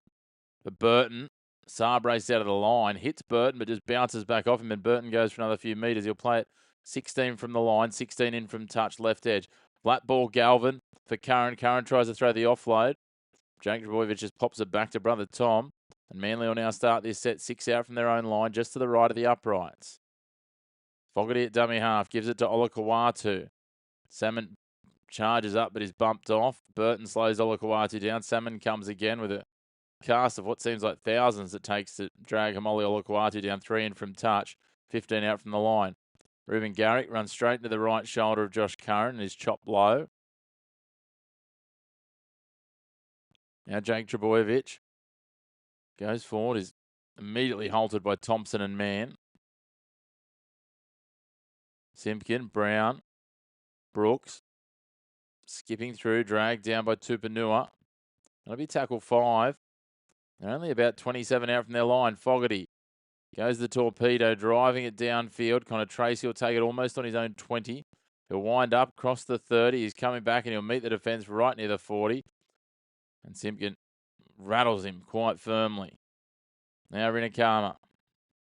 for Burton. Saab raced out of the line, hits Burton, but just bounces back off him, and Burton goes for another few metres. He'll play it 16 from the line, 16 in from touch, left edge. Flat ball, Galvin for Curran. Curran tries to throw the offload. Jake Trbojevic just pops it back to brother Tom. And Manly will now start this set 6 out from their own line, just to the right of the uprights. Fogarty at dummy half, gives it to Olakawatu. Salmon charges up, but is bumped off. Burton slows Olakawatu down. Salmon comes again with a cast of what seems like thousands it takes to drag Hamoli Olakawatu down, 3 in from touch, 15 out from the line. Reuben Garrick runs straight into the right shoulder of Josh Curran and is chopped low. Now Jake Trbojevic goes forward, is immediately halted by Thompson and Mann. Simpkin, Brown, Brooks, skipping through, dragged down by Tupanua. That'll be tackle 5. They're only about 27 out from their line. Fogarty goes the torpedo, driving it downfield. Connor Tracy will take it almost on his own 20. He'll wind up, cross the 30. He's coming back and he'll meet the defence right near the 40. And Simpkin rattles him quite firmly. Now Rinakama.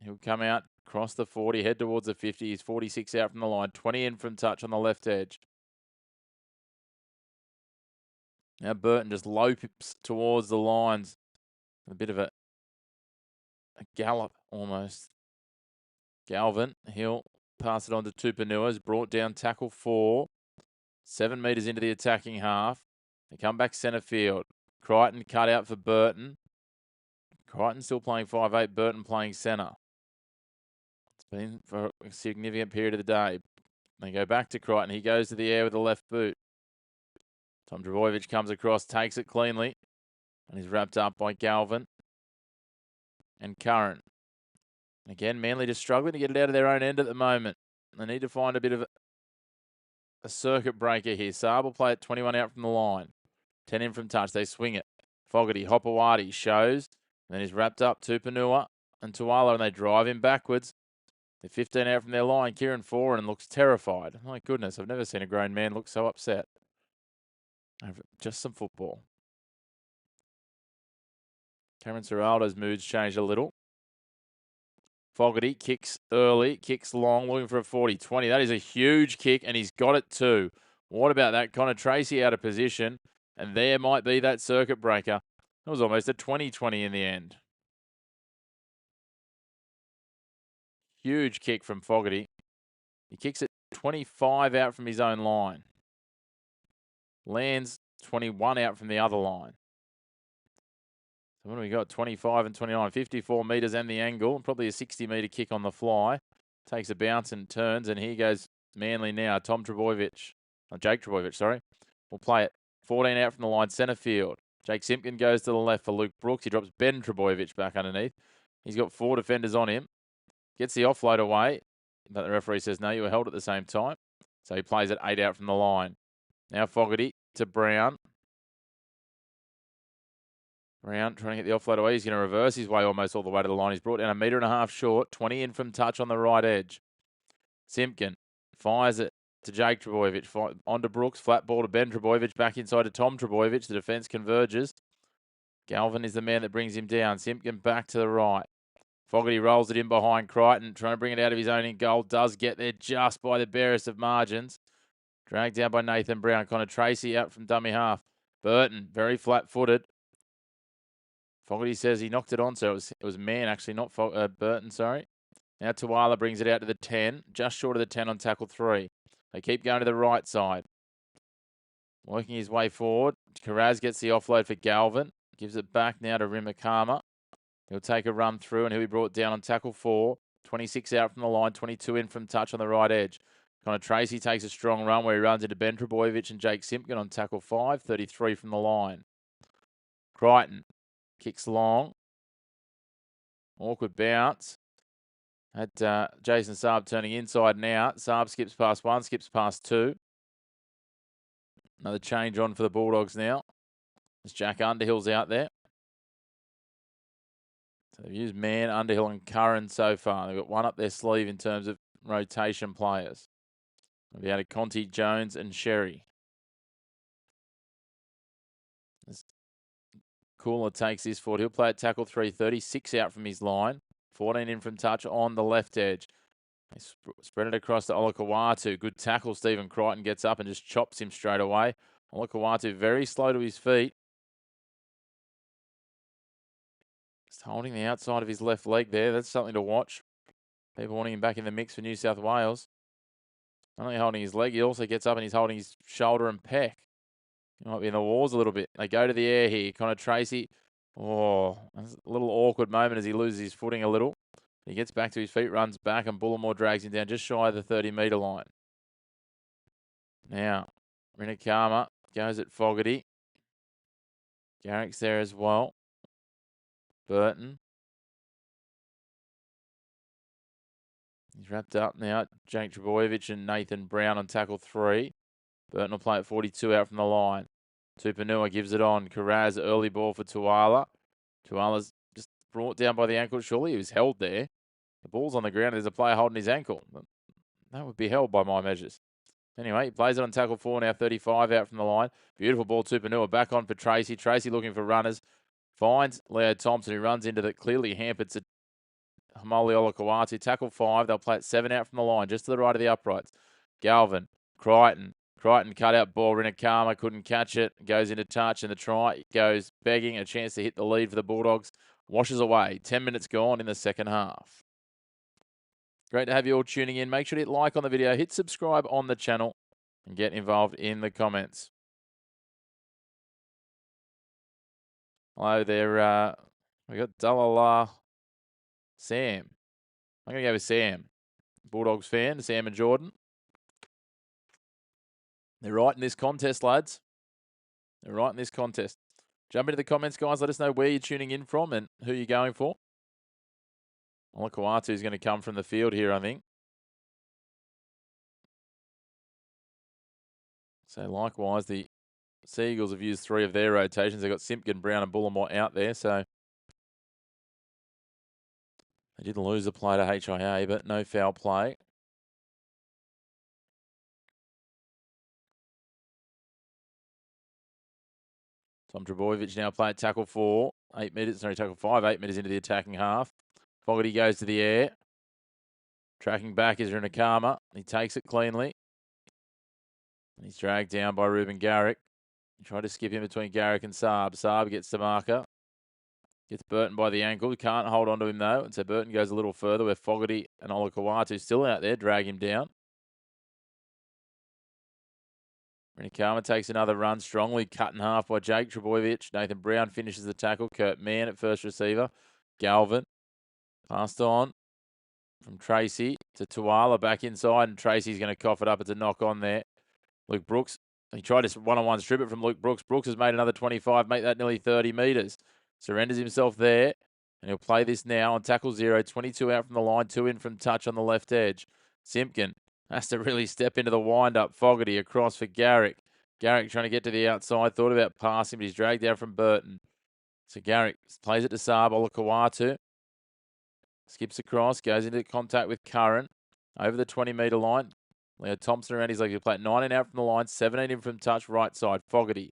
He'll come out, cross the 40, head towards the 50. He's 46 out from the line, 20 in from touch on the left edge. Now Burton just lopes towards the lines. A bit of a gallop almost. Galvin, he'll pass it on to Tupanua. Has brought down tackle 4. 7 metres into the attacking half. They come back centre field. Crichton cut out for Burton. Crichton still playing 5'8", Burton playing centre. It's been for a significant period of the day. They go back to Crichton. He goes to the air with the left boot. Tom Trbojevic comes across, takes it cleanly, and is wrapped up by Galvin and Curran. Again, Manly just struggling to get it out of their own end at the moment. They need to find a bit of a circuit breaker here. Saab will play it 21 out from the line. 10 in from touch. They swing it. Fogarty, Hopewadi shows. Then he's wrapped up Tupanua and Tuala, and they drive him backwards. They're 15 out from their line. Kieran Foran looks terrified. My goodness, I've never seen a grown man look so upset over just some football. Cameron Serraldo's moods changed a little. Fogarty kicks early, kicks long, looking for a 40-20. That is a huge kick, and he's got it too. What about that? Connor Tracy out of position, and there might be that circuit breaker. It was almost a 20-20 in the end. Huge kick from Fogarty. He kicks it 25 out from his own line. Lands 21 out from the other line. So what do we got? 25 and 29, 54 metres and the angle. Probably a 60-metre kick on the fly. Takes a bounce and turns, and here goes Manly now. Tom Trbojevic, Jake Trbojevic, sorry. We'll play it 14 out from the line, centre field. Jake Simpkin goes to the left for Luke Brooks. He drops Ben Trbojevic back underneath. He's got 4 defenders on him. Gets the offload away, but the referee says, no, you were held at the same time. So he plays it 8 out from the line. Now Fogarty to Brown. Brown trying to get the offload away. He's going to reverse his way almost all the way to the line. He's brought down 1.5 metres short. 20 in from touch on the right edge. Simpkin fires it to Jake Trbojevic. On to Brooks. Flat ball to Ben Trbojevic. Back inside to Tom Trbojevic. The defence converges. Galvin is the man that brings him down. Simpkin back to the right. Fogarty rolls it in behind Crichton. Trying to bring it out of his own in goal. Does get there just by the barest of margins. Dragged down by Nathan Brown. Connor Tracy out from dummy half. Burton, very flat-footed. Fogarty says he knocked it on, so it was Mann, actually, not Burton, sorry. Now Tuala brings it out to the 10, just short of the 10 on tackle 3. They keep going to the right side. Working his way forward. Karaz gets the offload for Galvin. Gives it back now to Rimakama. He'll take a run through, and he'll be brought down on tackle 4. 26 out from the line, 22 in from touch on the right edge. Connor Tracy takes a strong run where he runs into Ben Trbojevic and Jake Simpkin on tackle 5. 33 from the line. Crichton kicks long. Awkward bounce. Had Jason Saab turning inside and out. Saab skips past 1, skips past 2. Another change on for the Bulldogs now. As Jack Underhill's out there. So they've used Mann, Underhill and Curran so far. They've got one up their sleeve in terms of rotation players. We've added Conti, Jones, and Sherry. As Cooler takes this forward. He'll play at tackle 330, 6 out from his line, 14 in from touch on the left edge. They spread it across to Olakawatu. Good tackle. Stephen Crichton gets up and just chops him straight away. Olakawatu very slow to his feet. Just holding the outside of his left leg there. That's something to watch. People wanting him back in the mix for New South Wales. Not only holding his leg, he also gets up and he's holding his shoulder and pec. He might be in the walls a little bit. They go to the air here. Connor Tracy. Oh, that's a little awkward moment as he loses his footing a little. He gets back to his feet, runs back, and Bullimore drags him down just shy of the 30-metre line. Now, Rinakama goes at Fogarty. Garrick's there as well. Burton. He's wrapped up now. Jake Trebojevic and Nathan Brown on tackle 3. Burton will play at 42 out from the line. Tupanua gives it on. Carraz, early ball for Tuala. Tuala's just brought down by the ankle. Surely he was held there. The ball's on the ground. There's a player holding his ankle. That would be held by my measures. Anyway, he plays it on tackle 4 now, 35 out from the line. Beautiful ball, Tupanua. Back on for Tracy. Tracy looking for runners. Finds Leo Thompson, who runs into the clearly hampered Hamoli Olakawatu. Tackle 5. They'll play at 7 out from the line, just to the right of the uprights. Galvin, Crichton. Crichton cut out ball. Rinakama couldn't catch it. Goes into touch, and the try goes begging. A chance to hit the lead for the Bulldogs. Washes away. 10 minutes gone in the second half. Great to have you all tuning in. Make sure to hit like on the video, hit subscribe on the channel, and get involved in the comments. Hello there. We got Dalala Sam. I'm going to go with Sam. Bulldogs fan, Sam and Jordan. They're right in this contest, lads. They're right in this contest. Jump into the comments, guys. Let us know where you're tuning in from and who you're going for. Olakawatu is going to come from the field here, I think. So likewise, the Seagulls have used 3 of their rotations. They've got Simpkin, Brown and Bullimore out there. So they did lose a play to HIA, but no foul play. Tom Trebojevic now playing tackle 4. 8 metres, sorry, tackle 5, 8 metres into the attacking half. Fogarty goes to the air. Tracking back is Rinakama. He takes it cleanly. He's dragged down by Ruben Garrick. He tried to skip in between Garrick and Saab. Saab gets the marker. Gets Burton by the ankle. Can't hold on to him, though. And so Burton goes a little further where Fogarty and Olakawatu still out there. Drag him down. Rinakama takes another run. Strongly cut in half by Jake Trebojevic. Nathan Brown finishes the tackle. Kurt Mann at first receiver. Galvin. Passed on from Tracy to Tuala back inside. And Tracy's going to cough it up. It's a knock on there. Luke Brooks. He tried to one-on-one strip it from Luke Brooks. Brooks has made another 25. Make that nearly 30 metres. Surrenders himself there. And he'll play this now on tackle 0. 22 out from the line. 2 in from touch on the left edge. Simpkin has to really step into the wind-up. Fogarty across for Garrick. Garrick trying to get to the outside. Thought about passing, but he's dragged out from Burton. So Garrick plays it to Saab Olakawatu. Skips across. Goes into contact with Curran. Over the 20-metre line. Leo Thompson around his legs. He'll play 19 out from the line. 17 in from touch. Right side. Fogarty.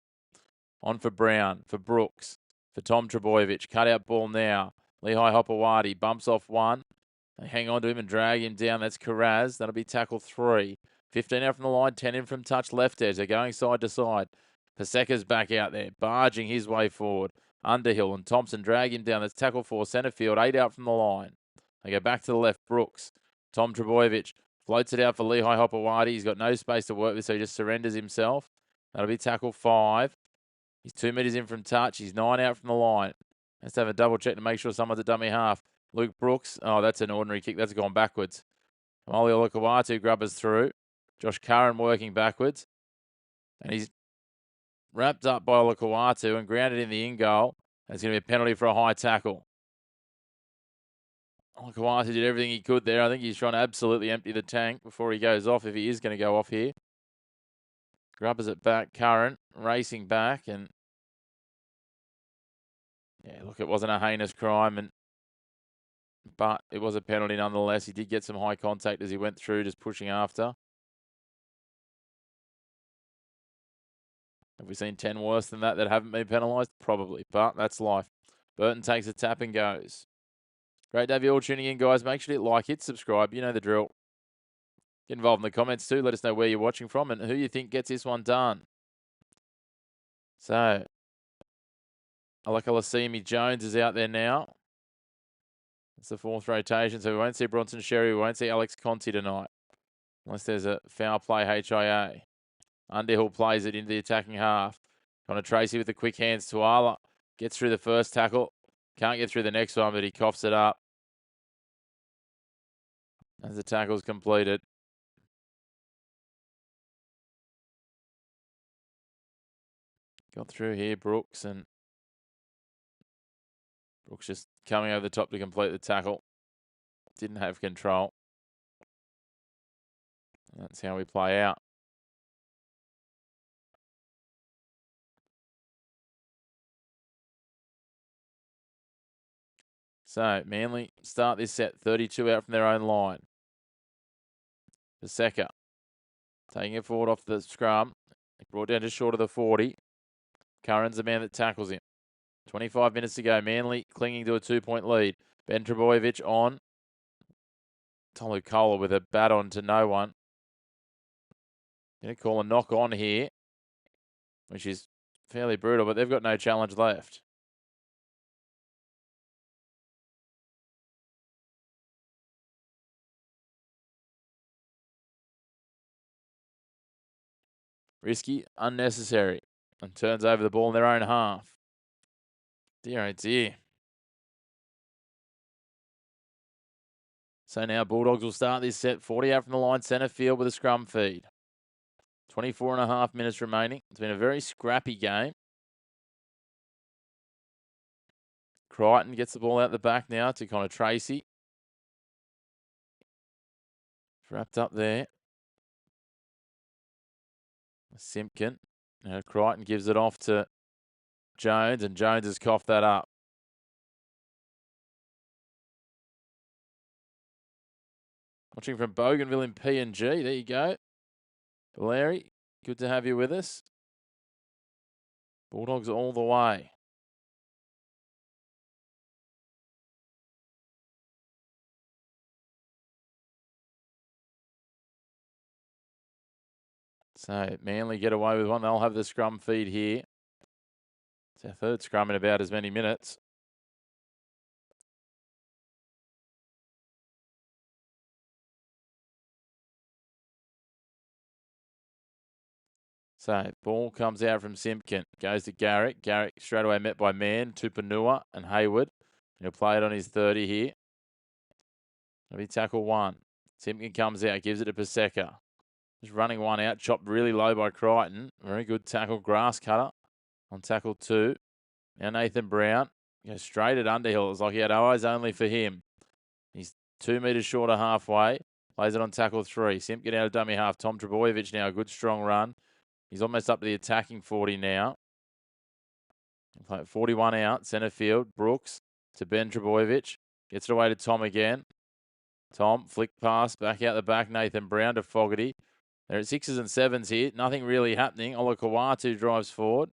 On for Brown. For Brooks. For Tom Trebojevic. Cut out ball now. Lehigh Hopewadi bumps off 1. They hang on to him and drag him down. That's Carraz. That'll be tackle 3. 15 out from the line. 10 in from touch left edge. They're going side to side. Paseka's back out there. Barging his way forward. Underhill and Thompson drag him down. That's tackle 4. Centre field. 8 out from the line. They go back to the left. Brooks. Tom Trebojevic floats it out for Lehigh Hopewadi. He's got no space to work with, so he just surrenders himself. That'll be tackle 5. He's 2 metres in from touch. He's 9 out from the line. Has to have a double check to make sure someone's a dummy half. Luke Brooks. Oh, that's an ordinary kick. That's gone backwards. Molly Olakawatu grubbers through. Josh Curran working backwards. And he's wrapped up by Olakawatu and grounded in the in goal. There's going to be a penalty for a high tackle. Olakawatu did everything he could there. I think he's trying to absolutely empty the tank before he goes off, if he is going to go off here. Grubbers it back. Curran racing back. And yeah, look, it wasn't a heinous crime. And but it was a penalty nonetheless. He did get some high contact as he went through, just pushing after. Have we seen 10 worse than that haven't been penalised? Probably, but that's life. Burton takes a tap and goes. Great to have you all tuning in, guys. Make sure to like, hit subscribe. You know the drill. Get involved in the comments too. Let us know where you're watching from and who you think gets this one done. So, Alakalosimi Jones is out there now. It's the fourth rotation, so we won't see Bronson Sherry. We won't see Alex Conti tonight, unless there's a foul play HIA. Underhill plays it into the attacking half. Connor Tracy with the quick hands. Tuala gets through the first tackle. Can't get through the next one, but he coughs it up as the tackle's completed. Got through here, Brooks, and Brooks just coming over the top to complete the tackle. Didn't have control. That's how we play out. So, Manly start this set 32 out from their own line. Paseka taking it forward off the scrum. Brought down just short of the 40. Curran's the man that tackles him. 25 minutes to go. Manly clinging to a 2-point lead. Ben Trebojevic on. Tolu Kola with a bat on to no one. Going to call a knock on here, which is fairly brutal, but they've got no challenge left. Risky, unnecessary, and turns over the ball in their own half. Dear, oh dear. So now Bulldogs will start this set 40 out from the line, centre field with a scrum feed. 24 and a half minutes remaining. It's been a very scrappy game. Crichton gets the ball out the back now to Connor Tracy. Wrapped up there. Simpkin. Now Crichton gives it off to Jones, and Jones has coughed that up. Watching from Bougainville in PNG. There you go. Larry, good to have you with us. Bulldogs all the way. So Manly get away with one. They'll have the scrum feed here. It's our third scrum in about as many minutes. So ball comes out from Simpkin. Goes to Garrick. Garrick straight away met by Mann, Tupanua and Hayward. He'll play it on his 30 here. It'll be tackle one. Simpkin comes out, gives it to Paseka. Just running one out, chopped really low by Crichton. Very good tackle, grass cutter on tackle two. Now Nathan Brown goes straight at Underhill. It was like he had eyes only for him. He's 2 metres short of halfway. Plays it on tackle three. Simpkin out of dummy half. Tom Trebojevic now, a good strong run. He's almost up to the attacking 40 now. 41 out, centre field. Brooks to Ben Trebojevic. Gets it away to Tom again. Tom, flick pass, back out the back. Nathan Brown to Fogarty. They're at 6s and 7s here. Nothing really happening. Olakawatu drives forward.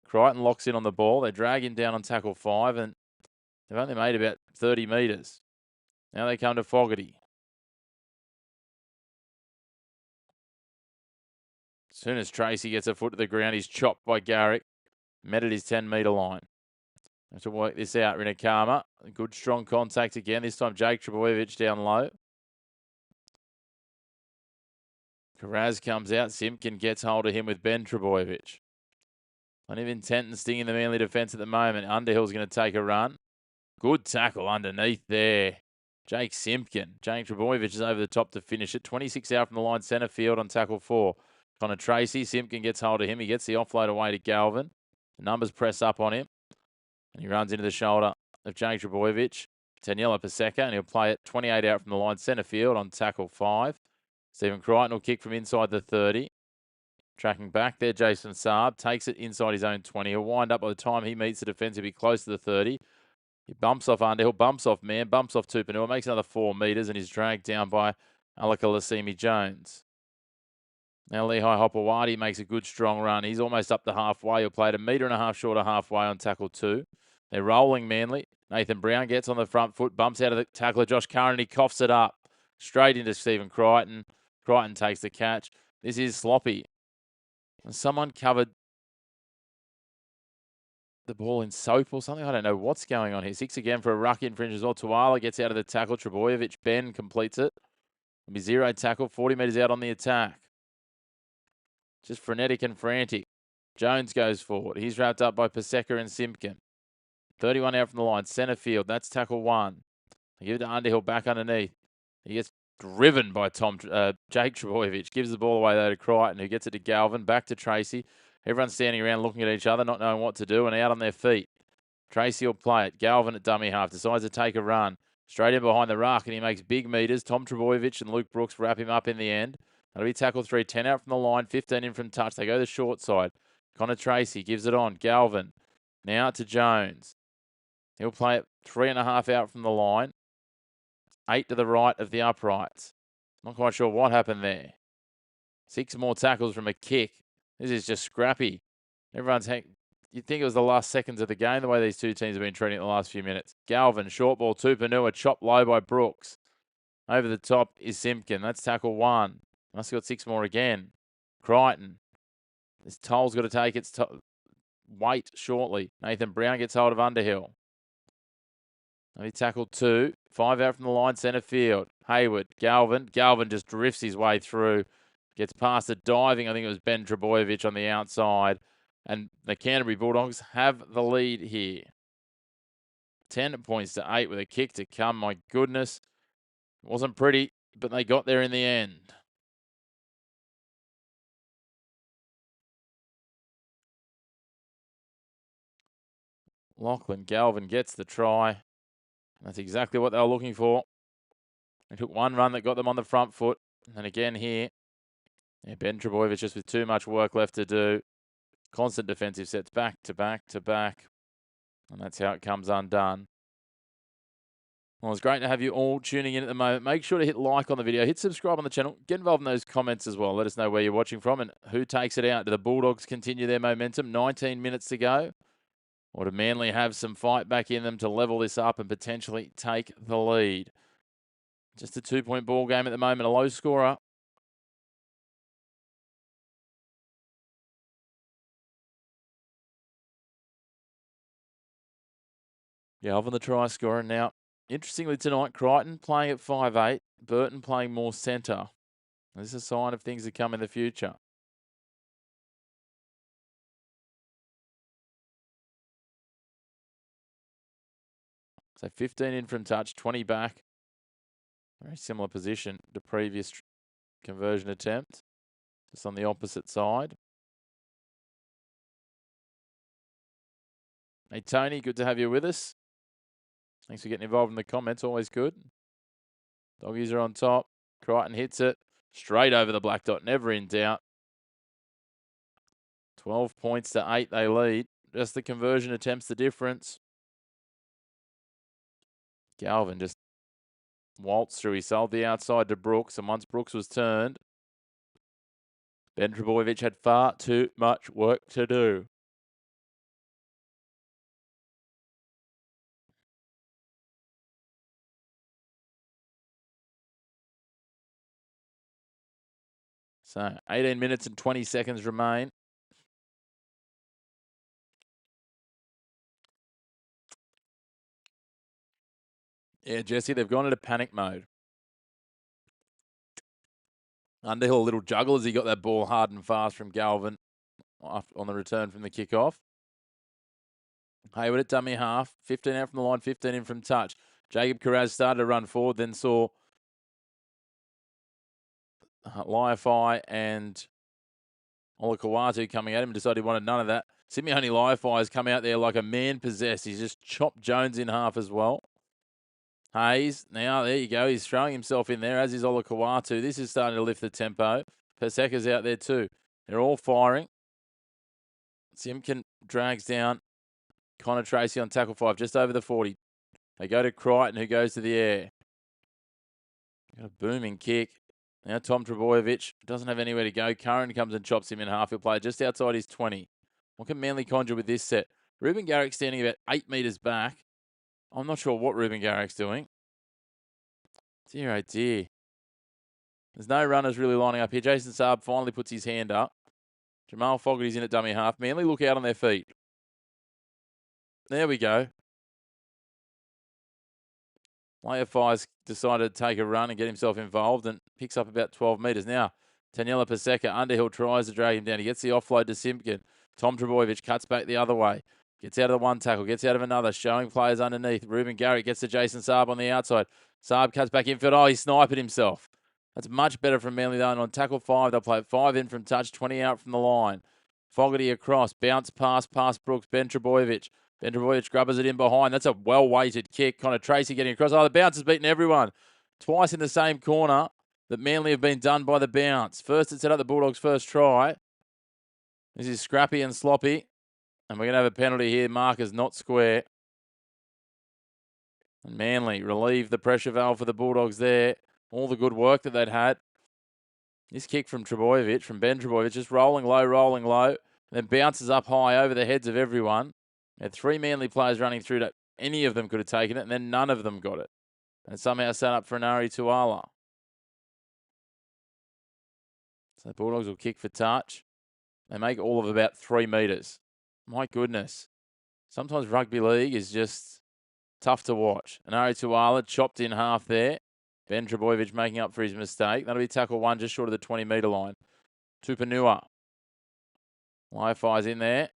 Crichton locks in on the ball. They drag him down on tackle 5, and they've only made about 30 metres. Now they come to Fogarty. As soon as Tracy gets a foot to the ground, he's chopped by Garrick. Met at his 10-metre line. Have to work this out, Rinakama. Good strong contact again. This time Jake Trebojevic down low. Karaz comes out. Simpkin gets hold of him with Ben Trebojevic. Plenty of intent and sting in the Manly defence at the moment. Underhill's going to take a run. Good tackle underneath there. Jake Simpkin. Jake Trebojevic is over the top to finish it. 26 out from the line, centre field on tackle 4. Connor Tracy. Simpkin gets hold of him. He gets the offload away to Galvin. The numbers press up on him. And he runs into the shoulder of Jake Trebojevic. Taniela Paseka, and he'll play it 28 out from the line, centre field on tackle 5. Stephen Crichton will kick from inside the 30. Tracking back there, Jason Saab takes it inside his own 20. He'll wind up by the time he meets the defence. He'll be close to the 30. He bumps off Underhill, bumps off Man, bumps off Tupanua, makes another 4 metres, and is dragged down by Alaka Lasimi Jones. Now Lehigh Hopewadi makes a good strong run. He's almost up to halfway. He'll play it 1.5 metres short of halfway on tackle 2. They're rolling Manly. Nathan Brown gets on the front foot, bumps out of the tackler Josh Curran, and he coughs it up straight into Stephen Crichton. Crichton takes the catch. This is sloppy. And someone covered the ball in soap or something. I don't know what's going on here. 6 again for a ruck infringe as well. Tuala gets out of the tackle. Trebojevic, Ben completes it. It'll be 0 tackle, 40 metres out on the attack. Just frenetic and frantic. Jones goes forward. He's wrapped up by Paseka and Simpkin. 31 out from the line. Centre field. That's tackle 1. They give it to Underhill back underneath. He gets driven by Jake Trebojevic. Gives the ball away though to Crichton, who gets it to Galvin. Back to Tracy. Everyone's standing around looking at each other, not knowing what to do, and out on their feet. Tracy will play it. Galvin at dummy half. Decides to take a run. Straight in behind the ruck, and he makes big metres. Tom Trebojevic and Luke Brooks wrap him up in the end. That'll be tackle 3. 10 out from the line. 15 in from touch. They go the short side. Connor Tracy gives it on. Galvin. Now to Jones. He'll play it 3.5 out from the line. 8 to the right of the uprights. Not quite sure what happened there. 6 more tackles from a kick. This is just scrappy. You'd think it was the last seconds of the game, the way these two teams have been treating it the last few minutes. Galvin, short ball, Tupanua, chopped low by Brooks. Over the top is Simpkin. That's tackle 1. Must have got 6 more again. Crichton. This toll's got to take its weight shortly. Nathan Brown gets hold of Underhill. Maybe tackle 2. 5 out from the line, centre field. Hayward, Galvin. Galvin just drifts his way through. Gets past it diving. I think it was Ben Trebojevic on the outside. And the Canterbury Bulldogs have the lead here. 10 points to 8 with a kick to come. My goodness. It wasn't pretty, but they got there in the end. Lachlan Galvin gets the try. That's exactly what they were looking for. They took one run that got them on the front foot. And again here, Ben Trebojevic just with too much work left to do. Constant defensive sets back to back to back. And that's how it comes undone. Well, it's great to have you all tuning in at the moment. Make sure to hit like on the video. Hit subscribe on the channel. Get involved in those comments as well. Let us know where you're watching from and who takes it out. Do the Bulldogs continue their momentum? 19 minutes to go. Or do Manly have some fight back in them to level this up and potentially take the lead? Just a 2-point ball game at the moment. A low scorer. Galvin the try scorer now. Interestingly tonight, Crichton playing at 5'8", Burton playing more centre. This is a sign of things to come in the future. So 15 in from touch, 20 back. Very similar position to previous conversion attempt. Just on the opposite side. Hey, Tony, good to have you with us. Thanks for getting involved in the comments. Always good. Doggies are on top. Crichton hits it. Straight over the black dot. Never in doubt. 12 points to 8 they lead. Just the conversion attempts the difference. Galvin just waltzed through. He sold the outside to Brooks. And once Brooks was turned, Ben Trebojevic had far too much work to do. So 18 minutes and 20 seconds remain. Yeah, Jesse, they've gone into panic mode. Underhill a little juggle as he got that ball hard and fast from Galvin on the return from the kickoff. Hayward at dummy half. 15 out from the line, 15 in from touch. Jacob Carraz started to run forward, then saw Liafai and Olakawatu coming at him and decided he wanted none of that. Simeone Liafai has come out there like a man possessed. He's just chopped Jones in half as well. Hayes, now there you go. He's throwing himself in there, as is Olakawatu. This is starting to lift the tempo. Paseka's out there too. They're all firing. Simpkin drags down Connor Tracy on tackle 5, just over the 40. They go to Crichton, who goes to the air. Got a booming kick. Now Tom Trebojevic doesn't have anywhere to go. Curran comes and chops him in half. He'll play just outside his 20. What can Manly conjure with this set? Ruben Garrick standing about 8 metres back. I'm not sure what Ruben Garrick's doing. Dear, oh dear. There's no runners really lining up here. Jason Saab finally puts his hand up. Jamal Fogarty's in at dummy half. Manly look out on their feet. There we go. Leofai's decided to take a run and get himself involved and picks up about 12 metres. Now, Taniela Paseka, Underhill tries to drag him down. He gets the offload to Simpkin. Tom Trebojevic cuts back the other way. Gets out of the one tackle, gets out of another, showing players underneath. Ruben Garrick gets to Jason Saab on the outside. Saab cuts back infield. Oh, he sniped himself. That's much better from Manly though. And on tackle 5, they'll play 5 in from touch, 20 out from the line. Fogarty across, bounce past Brooks, Ben Trebojevic. Ben Trebojevic grubbers it in behind. That's a well-weighted kick. Connor Tracy getting across. Oh, the bounce has beaten everyone. Twice in the same corner that Manly have been done by the bounce. First, it set up the Bulldogs' first try. This is scrappy and sloppy. And we're going to have a penalty here. Markers not square. And Manly relieve the pressure valve for the Bulldogs there. All the good work that they'd had. This kick from Trebojevic, from Ben Trebojevic, just rolling low, and then bounces up high over the heads of everyone. Had 3 Manly players running through that. Any of them could have taken it, and then none of them got it. And somehow set up for Nari Tuala. So the Bulldogs will kick for touch. They make all of about 3 metres. My goodness. Sometimes rugby league is just tough to watch. And Nari Tuala chopped in half there. Ben Trebojevic making up for his mistake. That'll be tackle 1 just short of the 20-metre line. Tupanua. Leofai's in there.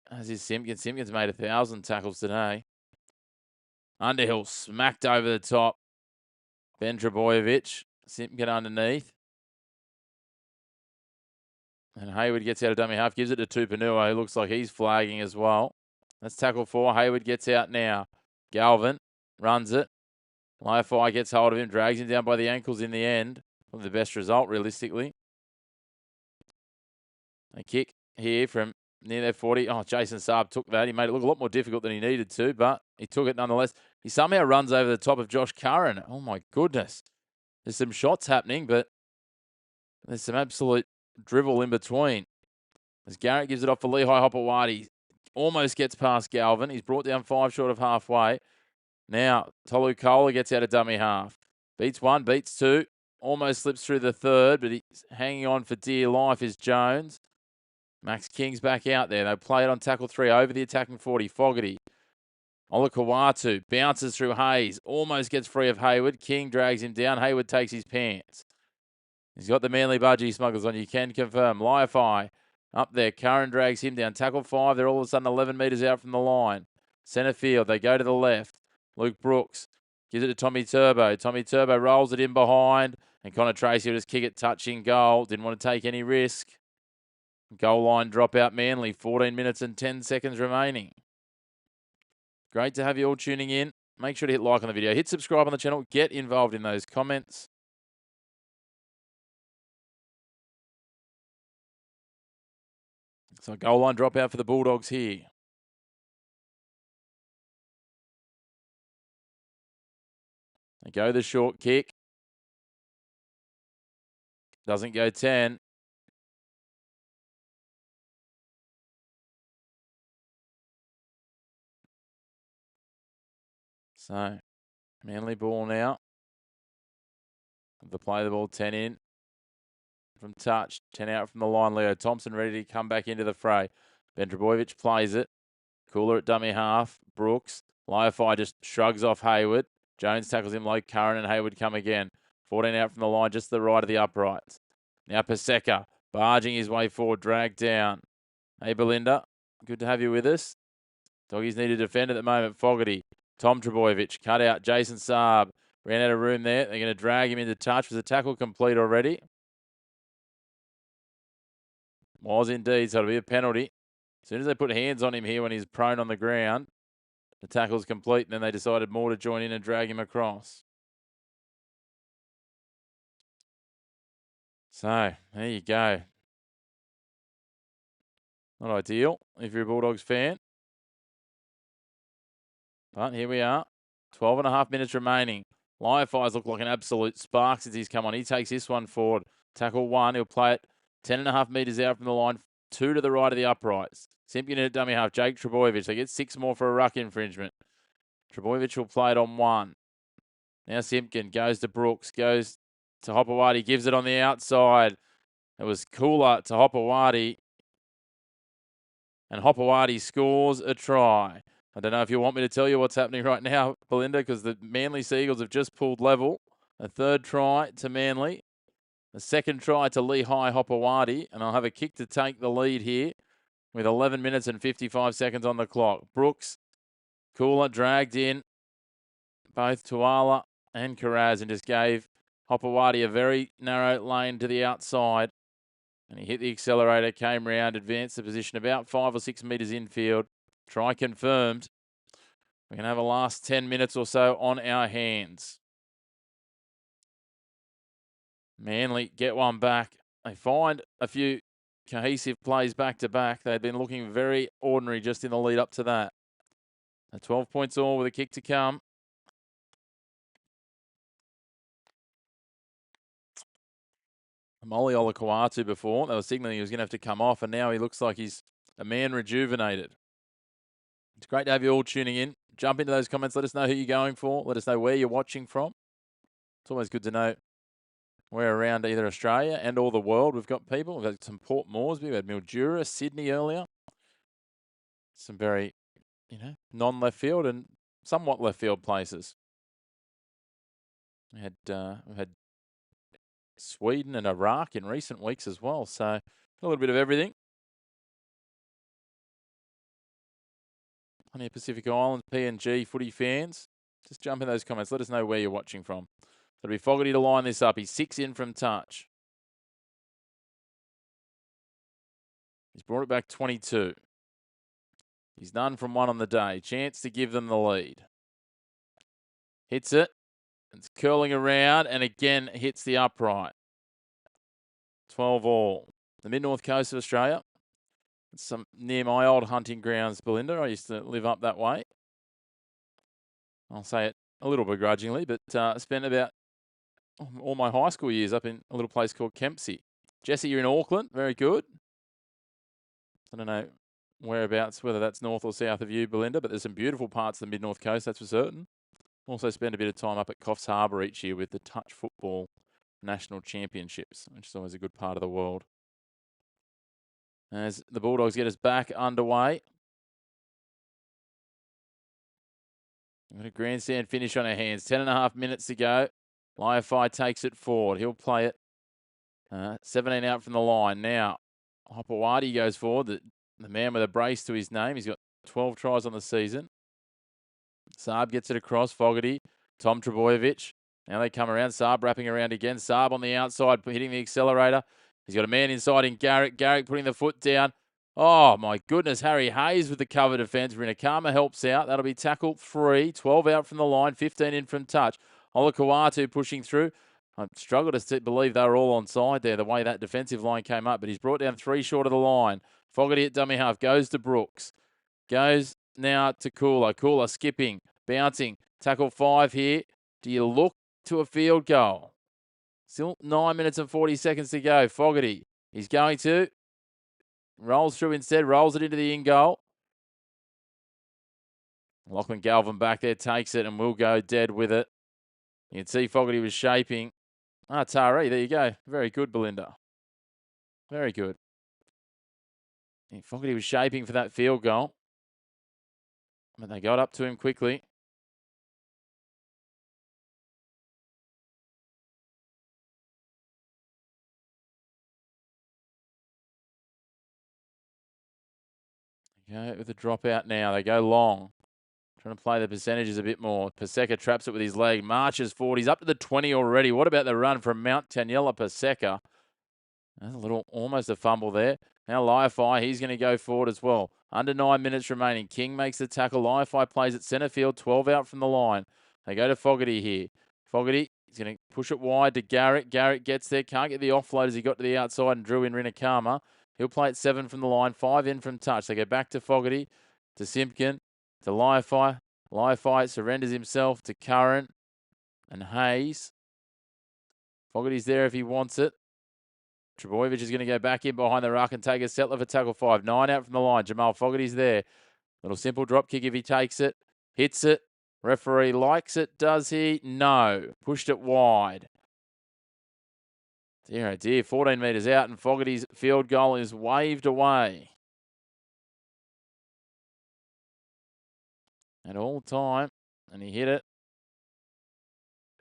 As is Simpkins. Simpkins made 1,000 tackles today. Underhill smacked over the top. Ben Trebojevic. Simpkin underneath. And Hayward gets out of dummy half. Gives it to Tupanua, who looks like he's flagging as well. That's tackle 4. Hayward gets out now. Galvin runs it. Leofai gets hold of him. Drags him down by the ankles in the end. Probably the best result, realistically. A kick here from near their 40. Oh, Jason Saab took that. He made it look a lot more difficult than he needed to, but he took it nonetheless. He somehow runs over the top of Josh Curran. Oh, my goodness. There's some shots happening, but there's some absolute drivel in between. As Garrett gives it off for Lehigh Hopewadi. Almost gets past Galvin. He's brought down 5 short of halfway. Now, Tolu Kola gets out of dummy half. Beats 1, beats 2. Almost slips through the 3rd, but he's hanging on for dear life is Jones. Max King's back out there. They play it on tackle 3 over the attacking 40. Fogarty. Olakawatu bounces through Hayes. Almost gets free of Hayward. King drags him down. Hayward takes his pants. He's got the Manly budgie smugglers on. You can confirm. Leofai up there. Curran drags him down. Tackle 5. They're all of a sudden 11 metres out from the line. Centre field. They go to the left. Luke Brooks gives it to Tommy Turbo. Tommy Turbo rolls it in behind. And Connor Tracy will just kick it touching goal. Didn't want to take any risk. Goal line dropout Manly. 14 minutes and 10 seconds remaining. Great to have you all tuning in. Make sure to hit like on the video. Hit subscribe on the channel. Get involved in those comments. So goal line dropout for the Bulldogs here. They go the short kick. Doesn't go 10. So, Manly ball now. They play the ball 10 in from touch. 10 out from the line. Leo Thompson ready to come back into the fray. Ben Trebojevic plays it. Cooler at dummy half. Brooks. Leofai just shrugs off Hayward. Jones tackles him low. Curran and Hayward come again. 14 out from the line, just to the right of the uprights. Now Paseka barging his way forward, dragged down. Hey, Belinda, good to have you with us. Doggies need to defend at the moment. Fogarty, Tom Trebojevic, cut out. Jason Saab ran out of room there. They're going to drag him into touch. Was the tackle complete already? Was indeed, so it'll be a penalty. As soon as they put hands on him here when he's prone on the ground, the tackle's complete, and then they decided more to join in and drag him across. So, there you go. Not ideal if you're a Bulldogs fan. But here we are. 12.5 minutes remaining. Liefy's look like an absolute spark since he's come on. He takes this one forward. Tackle one. He'll play it 10.5 metres out from the line. 2 to the right of the uprights. Simpkin at dummy half. Jake Trebojevic. They get 6 more for a ruck infringement. Trebojevic will play it on 1. Now Simpkin goes to Brooks. Goes to Hopewadi. Gives it on the outside. It was Cooler to Hopewadi. And Hopewadi scores a try. I don't know if you want me to tell you what's happening right now, Belinda, because the Manly Seagulls have just pulled level. A third try to Manly. A second try to Lehigh Hopewadi. And I'll have a kick to take the lead here with 11 minutes and 55 seconds on the clock. Brooks, Cooler dragged in both Tuala and Karaz and just gave Hopewadi a very narrow lane to the outside. And he hit the accelerator, came round, advanced the position about 5 or 6 metres infield. Try confirmed. We're going to have a last 10 minutes or so on our hands. Manly get one back. They find a few cohesive plays back to back. They'd been looking very ordinary just in the lead up to that. 12 points all with a kick to come. Molly Olakau'atu before. They were signalling he was going to have to come off, and now he looks like he's a man rejuvenated. It's great to have you all tuning in. Jump into those comments. Let us know who you're going for. Let us know where you're watching from. It's always good to know where around either Australia and or the world we've got people. We've got some Port Moresby. We had Mildura, Sydney earlier. Some very, non-left field and somewhat left field places. We've had Sweden and Iraq in recent weeks as well. So a little bit of everything. Plenty of Pacific Islands, PNG footy fans. Just jump in those comments. Let us know where you're watching from. It'll be Fogarty to line this up. He's 6 in from touch. He's brought it back 22. He's done from 1 on the day. Chance to give them the lead. Hits it. It's curling around and again hits the upright. 12 all. The mid-north coast of Australia. It's near my old hunting grounds, Belinda. I used to live up that way. I'll say it a little begrudgingly, but I spent about all my high school years up in a little place called Kempsey. Jesse, you're in Auckland. Very good. I don't know whereabouts, whether that's north or south of you, Belinda, but there's some beautiful parts of the mid-north coast, that's for certain. Also spend a bit of time up at Coffs Harbour each year with the Touch Football National Championships, which is always a good part of the world. As the Bulldogs get us back underway. We've got a grandstand finish on our hands. 10.5 minutes to go. Liefy takes it forward. He'll play it 17 out from the line. Now, Hopewadi goes forward. The man with a brace to his name. He's got 12 tries on the season. Saab gets it across. Fogarty. Tom Trebojevic. Now they come around. Saab wrapping around again. Saab on the outside, hitting the accelerator. He's got a man inside in Garrick. Garrick putting the foot down. Oh, my goodness. Harry Hayes with the cover defence. Rinakama helps out. That'll be tackle 3. 12 out from the line. 15 in from touch. Olakau'atu pushing through. I struggle to believe they were all on side there, the way that defensive line came up. But he's brought down 3 short of the line. Fogarty at dummy half. Goes to Brooks. Goes now to Cooler. Cooler skipping. Bouncing. Tackle 5 here. Do you look to a field goal? Still 9 minutes and 40 seconds to go. Fogarty. He's going to. Rolls through instead. Rolls it into the in goal. Lachlan Galvin back there takes it and will go dead with it. You can see Fogarty was shaping. Tari, there you go. Very good, Belinda. Very good. Yeah, Fogarty was shaping for that field goal. But they got up to him quickly. Go with the dropout now. They go long. Trying to play the percentages a bit more. Paseka traps it with his leg. Marches forward. He's up to the 20 already. What about the run from Mount Taniela Paseka? There's a little, almost a fumble there. Now Liefy, he's going to go forward as well. Under 9 minutes remaining. King makes the tackle. Liefy plays at centre field. 12 out from the line. They go to Fogarty here. Fogarty, he's going to push it wide to Garrett. Garrett gets there. Can't get the offload as he got to the outside and drew in Rinakama. He'll play at 7 from the line. 5 in from touch. They go back to Fogarty, to Simpkin, to Liefy. Live fight, surrenders himself to Curran and Hayes. Fogarty's there if he wants it. Trebojevic is going to go back in behind the ruck and take a settler for tackle 5. 9 out from the line. Jamal Fogarty's there. Little simple drop kick if he takes it. Hits it. Referee likes it, does he? No. Pushed it wide. Dear, oh dear. 14 metres out, and Fogarty's field goal is waved away. At all time, and he hit it.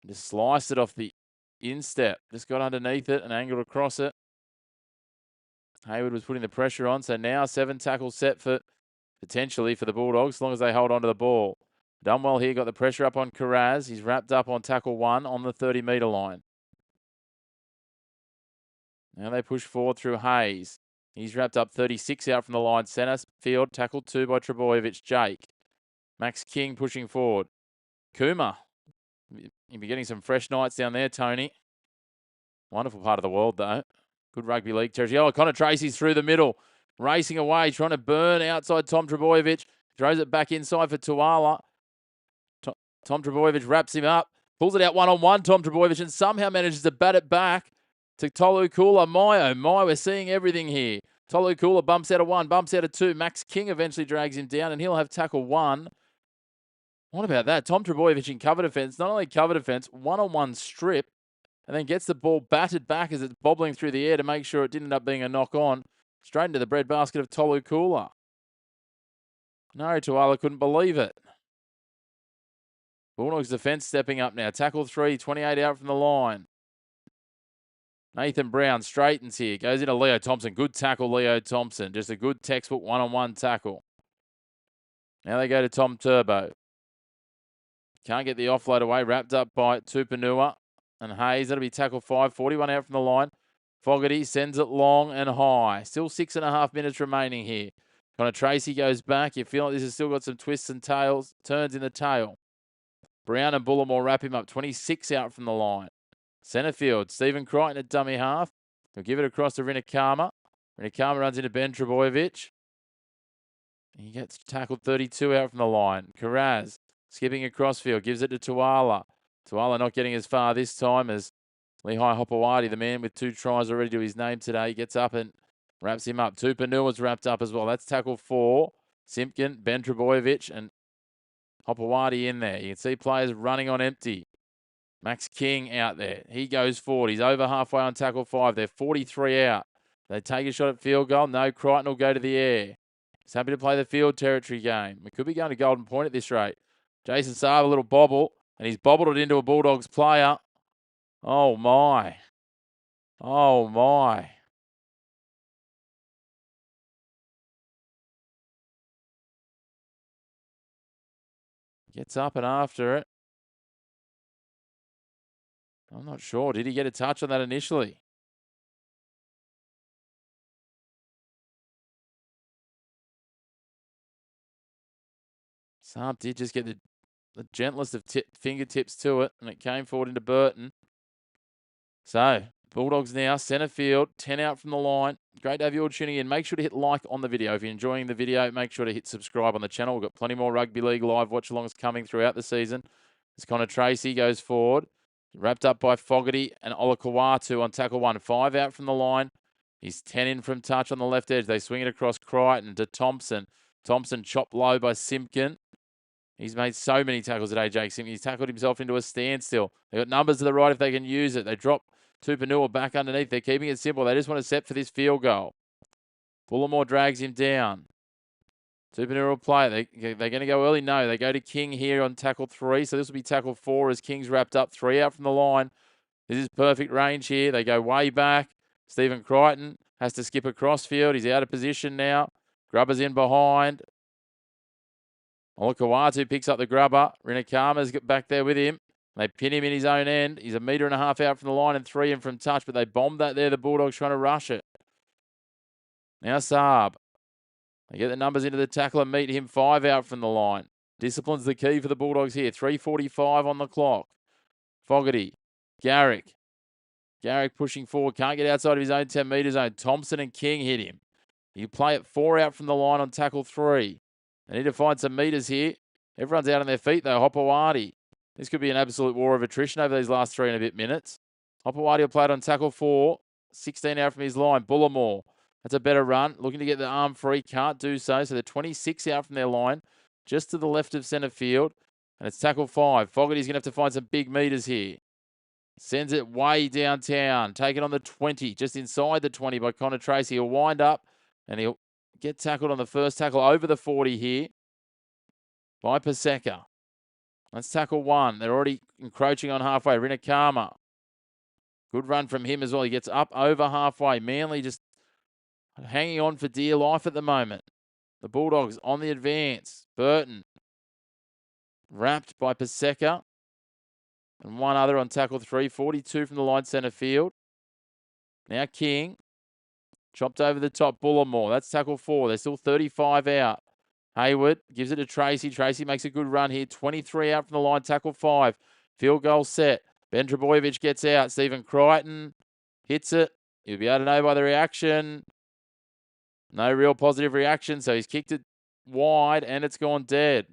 Just sliced it off the instep. Just got underneath it and angled across it. Hayward was putting the pressure on, so now 7 tackles set for potentially for the Bulldogs, as long as they hold on to the ball. Dunwell here got the pressure up on Carraz. He's wrapped up on tackle 1 on the 30-metre line. Now they push forward through Hayes. He's wrapped up 36 out from the line. Centre field, tackle 2 by Trebojevic. Jake. Max King pushing forward. Kuma. You'll be getting some fresh nights down there, Tony. Wonderful part of the world, though. Good rugby league territory. Oh, Connor Tracy's through the middle. Racing away, trying to burn outside Tom Trebojevic. Throws it back inside for Tuala. Tom Trebojevic wraps him up. Pulls it out one-on-one, Tom Trebojevic, and somehow manages to bat it back to Tolu Kula. My, oh my, we're seeing everything here. Tolu Kula bumps out of 1, bumps out of 2. Max King eventually drags him down, and he'll have tackle 1. What about that? Tom Trebojevic in cover defence. Not only cover defence, one-on-one strip, and then gets the ball batted back as it's bobbling through the air to make sure it didn't end up being a knock-on. Straight into the breadbasket of Tolu Kula. No, Tuala couldn't believe it. Bulldogs defence stepping up now. Tackle 3, 28 out from the line. Nathan Brown straightens here. Goes into Leo Thompson. Good tackle, Leo Thompson. Just a good textbook one-on-one tackle. Now they go to Tom Turbo. Can't get the offload away. Wrapped up by Tupanua and Hayes. That'll be tackle 5. 41 out from the line. Fogarty sends it long and high. Still 6.5 minutes remaining here. Connor Tracy goes back. You feel like this has still got some twists and turns in the tail. Brown and Bullimore wrap him up. 26 out from the line. Centre field, Stephen Crichton at dummy half. He'll give it across to Rinakama. Rinakama runs into Ben Trebojevic. He gets tackled 32 out from the line. Carraz skipping across field, gives it to Tuala. Tuala not getting as far this time as Lehigh Hopewadi, the man with 2 tries already to his name today, gets up and wraps him up. Tupanua's wrapped up as well. That's tackle 4. Simpkin, Ben Trebojevic, and Hopewadi in there. You can see players running on empty. Max King out there. He goes forward. He's over halfway on tackle 5. They're 43 out. They take a shot at field goal. No, Crichton will go to the air. He's happy to play the field territory game. We could be going to Golden Point at this rate. Jason Saab, a little bobble, and he's bobbled it into a Bulldogs player. Oh, my. Oh, my. Gets up and after it. I'm not sure. Did he get a touch on that initially? Saab did just get the gentlest of fingertips to it, and it came forward into Burton. So, Bulldogs now, centre field, 10 out from the line. Great to have you all tuning in. Make sure to hit like on the video. If you're enjoying the video, make sure to hit subscribe on the channel. We've got plenty more Rugby League live watch-alongs coming throughout the season. As Connor Tracy goes forward. Wrapped up by Fogarty and Olakawatu on tackle 1. 5 out from the line. He's 10 in from touch on the left edge. They swing it across Crichton to Thompson. Thompson chopped low by Simpkin. He's made so many tackles today, Jake Simpkin. He's tackled himself into a standstill. They've got numbers to the right if they can use it. They drop Tupanua back underneath. They're keeping it simple. They just want to set for this field goal. Bullimore drags him down. Tupanua will play. They're going to go early? No. They go to King here on tackle 3. So this will be tackle 4 as King's wrapped up. 3 out from the line. This is perfect range here. They go way back. Stephen Crichton has to skip across field. He's out of position now. Grubber's in behind. Olakawatu picks up the grubber. Rinakama's back there with him. They pin him in his own end. He's 1.5 metres out from the line and 3 in from touch, but they bombed that there. The Bulldogs trying to rush it. Now Saab. They get the numbers into the tackle and meet him 5 out from the line. Discipline's the key for the Bulldogs here. 3:45 on the clock. Fogarty. Garrick. Garrick pushing forward. Can't get outside of his own 10-metre zone. Thompson and King hit him. You play it 4 out from the line on tackle 3. They need to find some metres here. Everyone's out on their feet, though. Hopewadi. This could be an absolute war of attrition over these last 3 and a bit minutes. Hopewadi will play it on tackle 4. 16 out from his line. Bullimore. That's a better run. Looking to get the arm free. Can't do so. So they're 26 out from their line. Just to the left of centre field. And it's tackle 5. Fogarty's going to have to find some big meters here. Sends it way downtown. Taken on the 20. Just inside the 20 by Connor Tracy. He'll wind up. And he'll get tackled on the first tackle over the 40 here by Paseka. That's tackle 1. They're already encroaching on halfway. Rinakama. Good run from him as well. He gets up over halfway. Manly just hanging on for dear life at the moment. The Bulldogs on the advance. Burton. Wrapped by Paseka. And one other on tackle 3. 42 from the line centre field. Now King. Chopped over the top. Bullimore. That's tackle 4. They're still 35 out. Hayward gives it to Tracy. Tracy makes a good run here. 23 out from the line. Tackle 5. Field goal set. Ben Trebojevic gets out. Stephen Crichton hits it. You'll be able to know by the reaction. No real positive reaction. So he's kicked it wide and it's gone dead.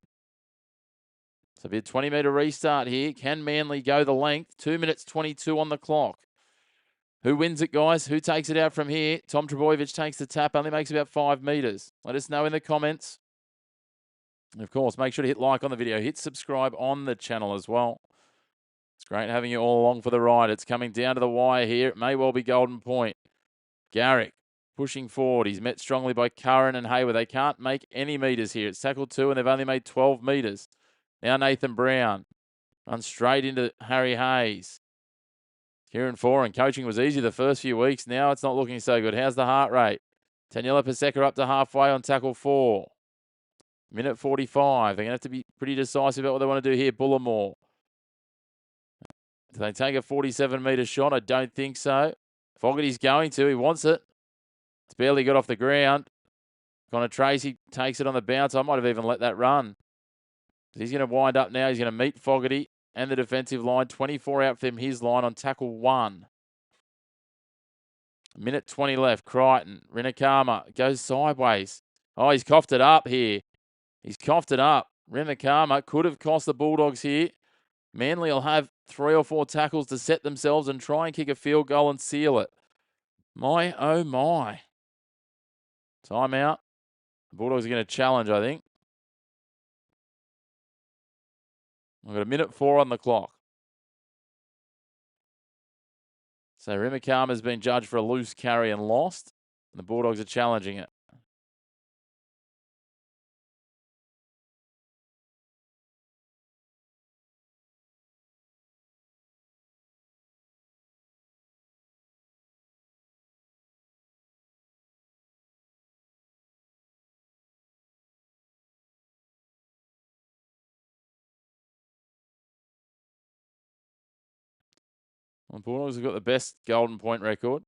So it'll be a 20-metre restart here. Can Manly go the length? 2 minutes 22 on the clock. Who wins it, guys? Who takes it out from here? Tom Trebojevic takes the tap. Only makes about 5 metres. Let us know in the comments. And of course, make sure to hit like on the video. Hit subscribe on the channel as well. It's great having you all along for the ride. It's coming down to the wire here. It may well be Golden Point. Garrick pushing forward. He's met strongly by Curran and Hayward. They can't make any metres here. It's tackle 2 and they've only made 12 metres. Now Nathan Brown runs straight into Harry Hayes. Kieran Foran, coaching was easy the first few weeks. Now it's not looking so good. How's the heart rate? Taniela Paseka up to halfway on tackle 4. Minute 45. They're going to have to be pretty decisive about what they want to do here. Bullimore. Do they take a 47-metre shot? I don't think so. Fogarty's going to. He wants it. It's barely got off the ground. Connor Tracy takes it on the bounce. I might have even let that run. He's going to wind up now. He's going to meet Fogarty and the defensive line. 24 out from his line on tackle 1. Minute 20 left. Crichton. Rinakama goes sideways. Oh, he's coughed it up here. He's coughed it up. Rinakama could have cost the Bulldogs here. Manly will have 3 or 4 tackles to set themselves and try and kick a field goal and seal it. My, oh my. Timeout. The Bulldogs are going to challenge, I think. We've got a minute 4 on the clock. So Rinakama has been judged for a loose carry and lost. And the Bulldogs are challenging it. The Bulldogs have got the best Golden Point record.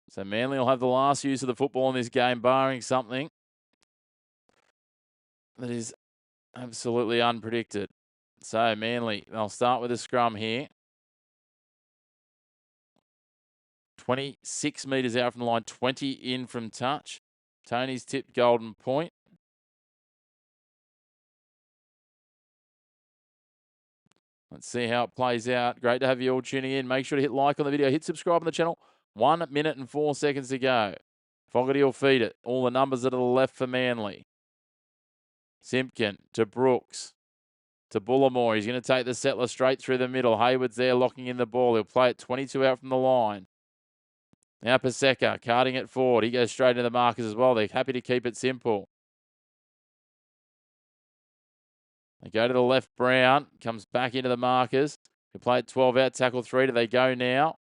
So Manly will have the last use of the football in this game, barring something that is absolutely unpredicted. So Manly, they'll start with a scrum here. 26 metres out from the line, 20 in from touch. Tony's tipped Golden Point. Let's see how it plays out. Great to have you all tuning in. Make sure to hit like on the video. Hit subscribe on the channel. 1 minute and 4 seconds to go. Fogarty will feed it. All the numbers are to the left for Manly. Simpkin to Brooks. To Bullimore. He's going to take the settler straight through the middle. Hayward's there locking in the ball. He'll play it 22 out from the line. Now Paseka carting it forward. He goes straight into the markers as well. They're happy to keep it simple. They go to the left. Brown comes back into the markers. He'll play it 12 out. Tackle 3. Do they go now?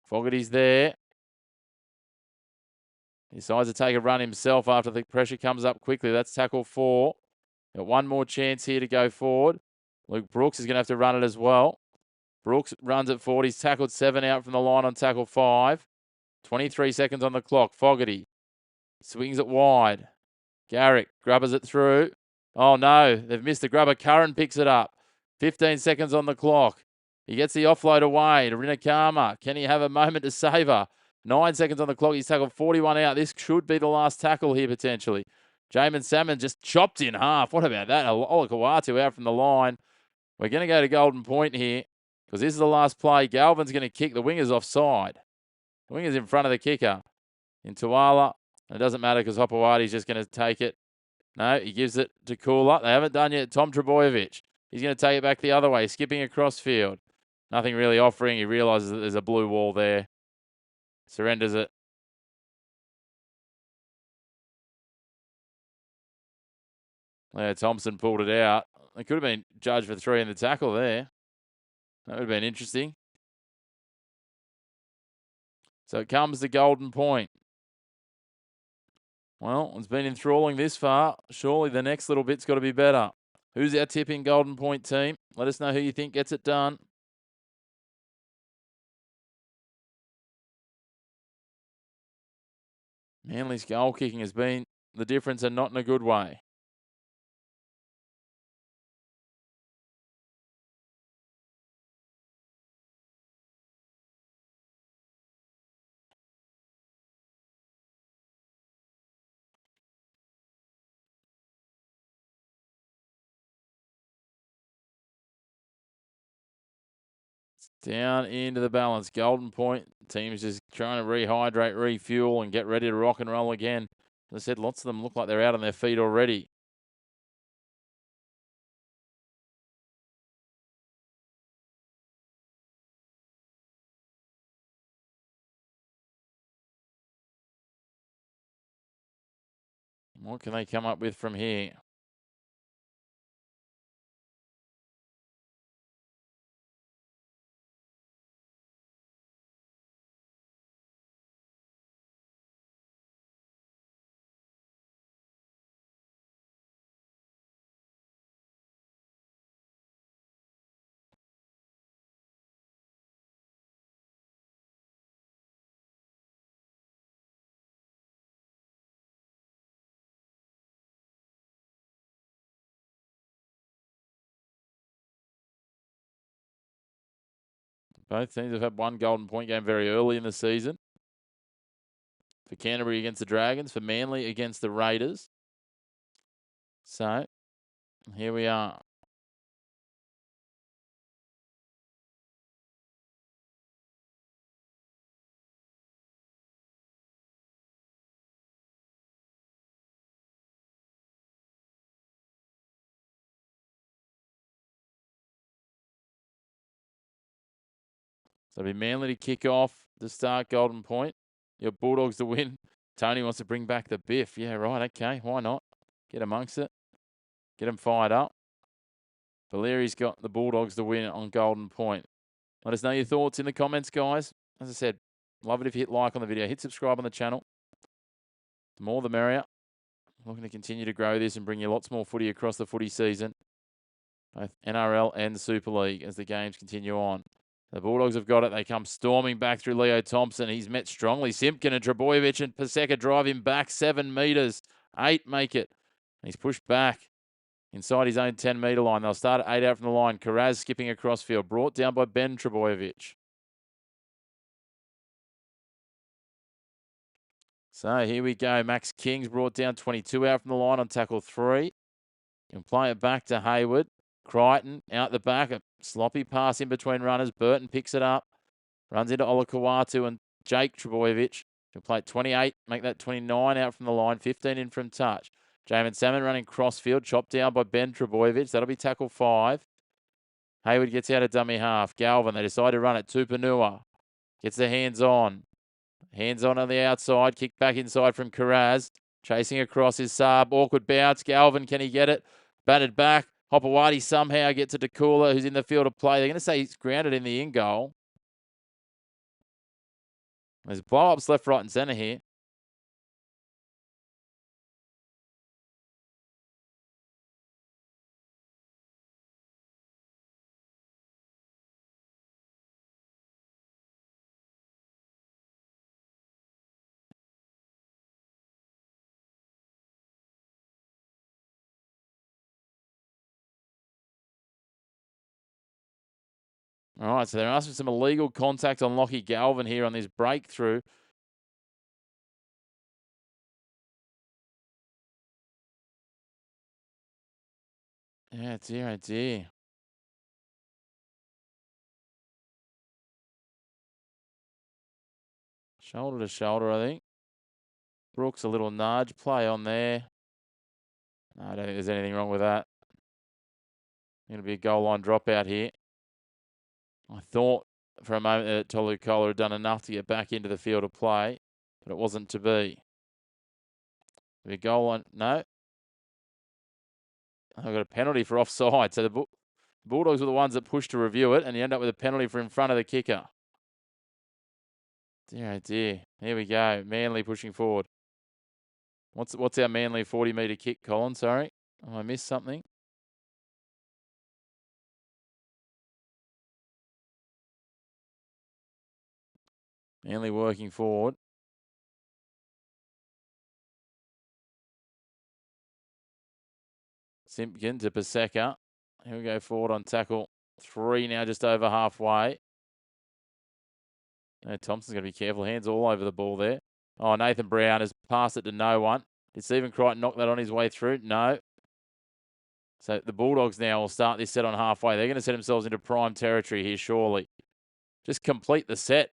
Fogarty's there. He decides to take a run himself after the pressure comes up quickly. That's tackle 4. Got one more chance here to go forward. Luke Brooks is going to have to run it as well. Brooks runs it forward. He's tackled 7 out from the line on tackle 5. 23 seconds on the clock. Fogarty swings it wide. Garrick grubbers it through. Oh, no. They've missed the grubber. Curran picks it up. 15 seconds on the clock. He gets the offload away to Rinakama. Can he have a moment to savour? 9 seconds on the clock. He's tackled 41 out. This should be the last tackle here, potentially. Jamin Salmon just chopped in half. What about that? Olakawatu out from the line. We're going to go to Golden Point here because this is the last play. Galvin's going to kick. The winger's offside. The winger's in front of the kicker in Tuala. And it doesn't matter because Hopewadi's just going to take it. No, he gives it to Kula. They haven't done yet. Tom Trebojevic. He's going to take it back the other way, skipping across field. Nothing really offering. He realises that there's a blue wall there. Surrenders it. Leo Thompson pulled it out. It could have been judged for 3 in the tackle there. That would have been interesting. So it comes to Golden Point. Well, it's been enthralling this far. Surely the next little bit's got to be better. Who's our tipping Golden Point team? Let us know who you think gets it done. Manly's goal kicking has been the difference and not in a good way. Down into the balance. Golden Point. Team's just trying to rehydrate, refuel, and get ready to rock and roll again. As I said, lots of them look like they're out on their feet already. What can they come up with from here? Both teams have had one Golden Point game very early in the season. For Canterbury against the Dragons, for Manly against the Raiders. So, here we are. So it'll be Manly to kick off to start Golden Point. Your Bulldogs to win. Tony wants to bring back the Biff. Yeah, right. Okay, why not? Get amongst it. Get them fired up. Valeri's got the Bulldogs to win on Golden Point. Let us know your thoughts in the comments, guys. As I said, love it if you hit like on the video. Hit subscribe on the channel. The more the merrier. Looking to continue to grow this and bring you lots more footy across the footy season. Both NRL and Super League as the games continue on. The Bulldogs have got it. They come storming back through Leo Thompson. He's met strongly. Simpkin and Trebojevic and Paseka drive him back 7 metres. 8 make it. He's pushed back inside his own 10-metre line. They'll start at 8 out from the line. Karaz skipping across field. Brought down by Ben Trebojevic. So here we go. Max King's brought down 22 out from the line on tackle 3. Can play it back to Hayward. Crichton out the back. A sloppy pass in between runners. Burton picks it up. Runs into Olakawatu and Jake Trebojevic. Can play 28. Make that 29 out from the line. 15 in from touch. Jamin Salmon running crossfield. Chopped down by Ben Trebojevic. That'll be tackle 5. Hayward gets out of dummy half. Galvin. They decide to run it. Tupanua. Gets their hands on. Hands on the outside. Kick back inside from Karaz. Chasing across his Saab. Awkward bounce. Galvin, can he get it? Batted back. Hopewadi somehow gets it to Kula, who's in the field of play. They're going to say he's grounded in the in goal. There's blow-ups left, right, and centre here. All right, so they're asking some illegal contact on Lockie Galvin here on this breakthrough. Yeah, dear, oh dear. Shoulder to shoulder, I think. Brooks, a little nudge. Play on there. No, I don't think there's anything wrong with that. Going to be a goal line dropout here. I thought for a moment that Tolu Kola had done enough to get back into the field of play, but it wasn't to be. The goal line, no. I've got a penalty for offside. So the Bulldogs were the ones that pushed to review it, and you end up with a penalty for in front of the kicker. Dear, oh dear. Here we go. Manly pushing forward. What's our Manly 40-metre kick, Colin? Sorry. Oh, I missed something. Manly working forward. Simpkin to Paseka. Here we go forward on tackle 3 now, just over halfway. Thompson's going to be careful. Hands all over the ball there. Oh, Nathan Brown has passed it to no one. Did Stephen Crichton knock that on his way through? No. So the Bulldogs now will start this set on halfway. They're going to set themselves into prime territory here, surely. Just complete the set.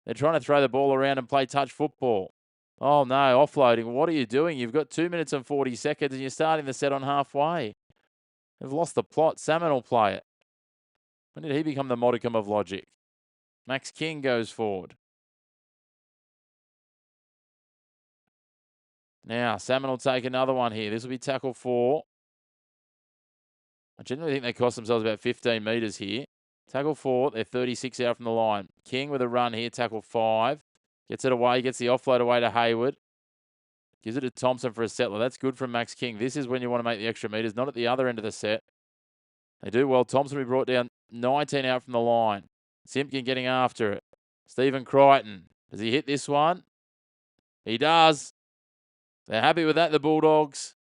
They're trying to throw the ball around and play touch football. Oh, no, offloading. What are you doing? You've got 2 minutes and 40 seconds and you're starting the set on halfway. They've lost the plot. Salmon will play it. When did he become the modicum of logic? Max King goes forward. Now, Salmon will take another one here. This will be tackle 4. I generally think they cost themselves about 15 metres here. Tackle 4, they're 36 out from the line. King with a run here, tackle 5. Gets it away, gets the offload away to Hayward. Gives it to Thompson for a settler. That's good from Max King. This is when you want to make the extra metres, not at the other end of the set. They do well. Thompson will be brought down 19 out from the line. Simpkin getting after it. Stephen Crichton. Does he hit this one? He does. They're happy with that, the Bulldogs.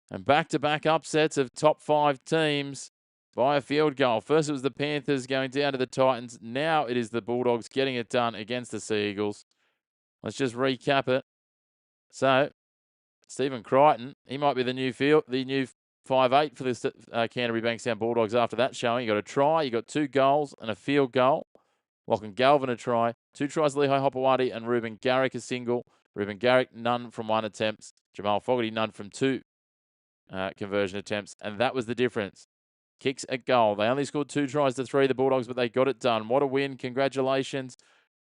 And back-to-back upsets of top 5 teams by a field goal. First it was the Panthers going down to the Titans. Now it is the Bulldogs getting it done against the Sea Eagles. Let's just recap it. So, Stephen Crichton, he might be the new 5'8" for the Canterbury Bankstown Bulldogs after that showing. You got a try, you got 2 goals and a field goal. Lachlan Galvin a try. 2 tries, Lehigh Hopewadi and Ruben Garrick a single. Ruben Garrick, none from 1 attempt. Jamal Fogarty, none from 2 conversion attempts. And that was the difference. Kicks a goal. They only scored 2 tries to 3, the Bulldogs, but they got it done. What a win. Congratulations.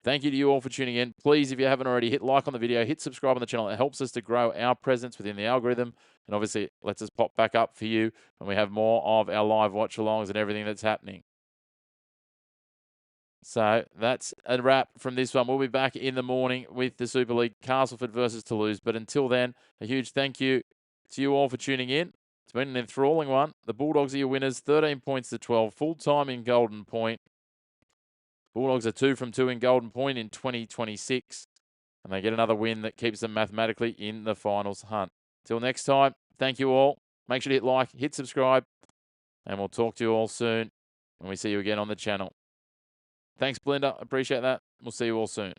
Thank you to you all for tuning in. Please, if you haven't already, hit like on the video, hit subscribe on the channel. It helps us to grow our presence within the algorithm. And obviously, lets us pop back up for you when we have more of our live watch-alongs and everything that's happening. So that's a wrap from this one. We'll be back in the morning with the Super League, Castleford versus Toulouse. But until then, a huge thank you to you all for tuning in. It's been an enthralling one. The Bulldogs are your winners, 13 points to 12, full-time in Golden Point. Bulldogs are 2 from 2 in Golden Point in 2026. And they get another win that keeps them mathematically in the finals hunt. Till next time, thank you all. Make sure to hit like, hit subscribe, and we'll talk to you all soon when we see you again on the channel. Thanks, Belinda. Appreciate that. We'll see you all soon.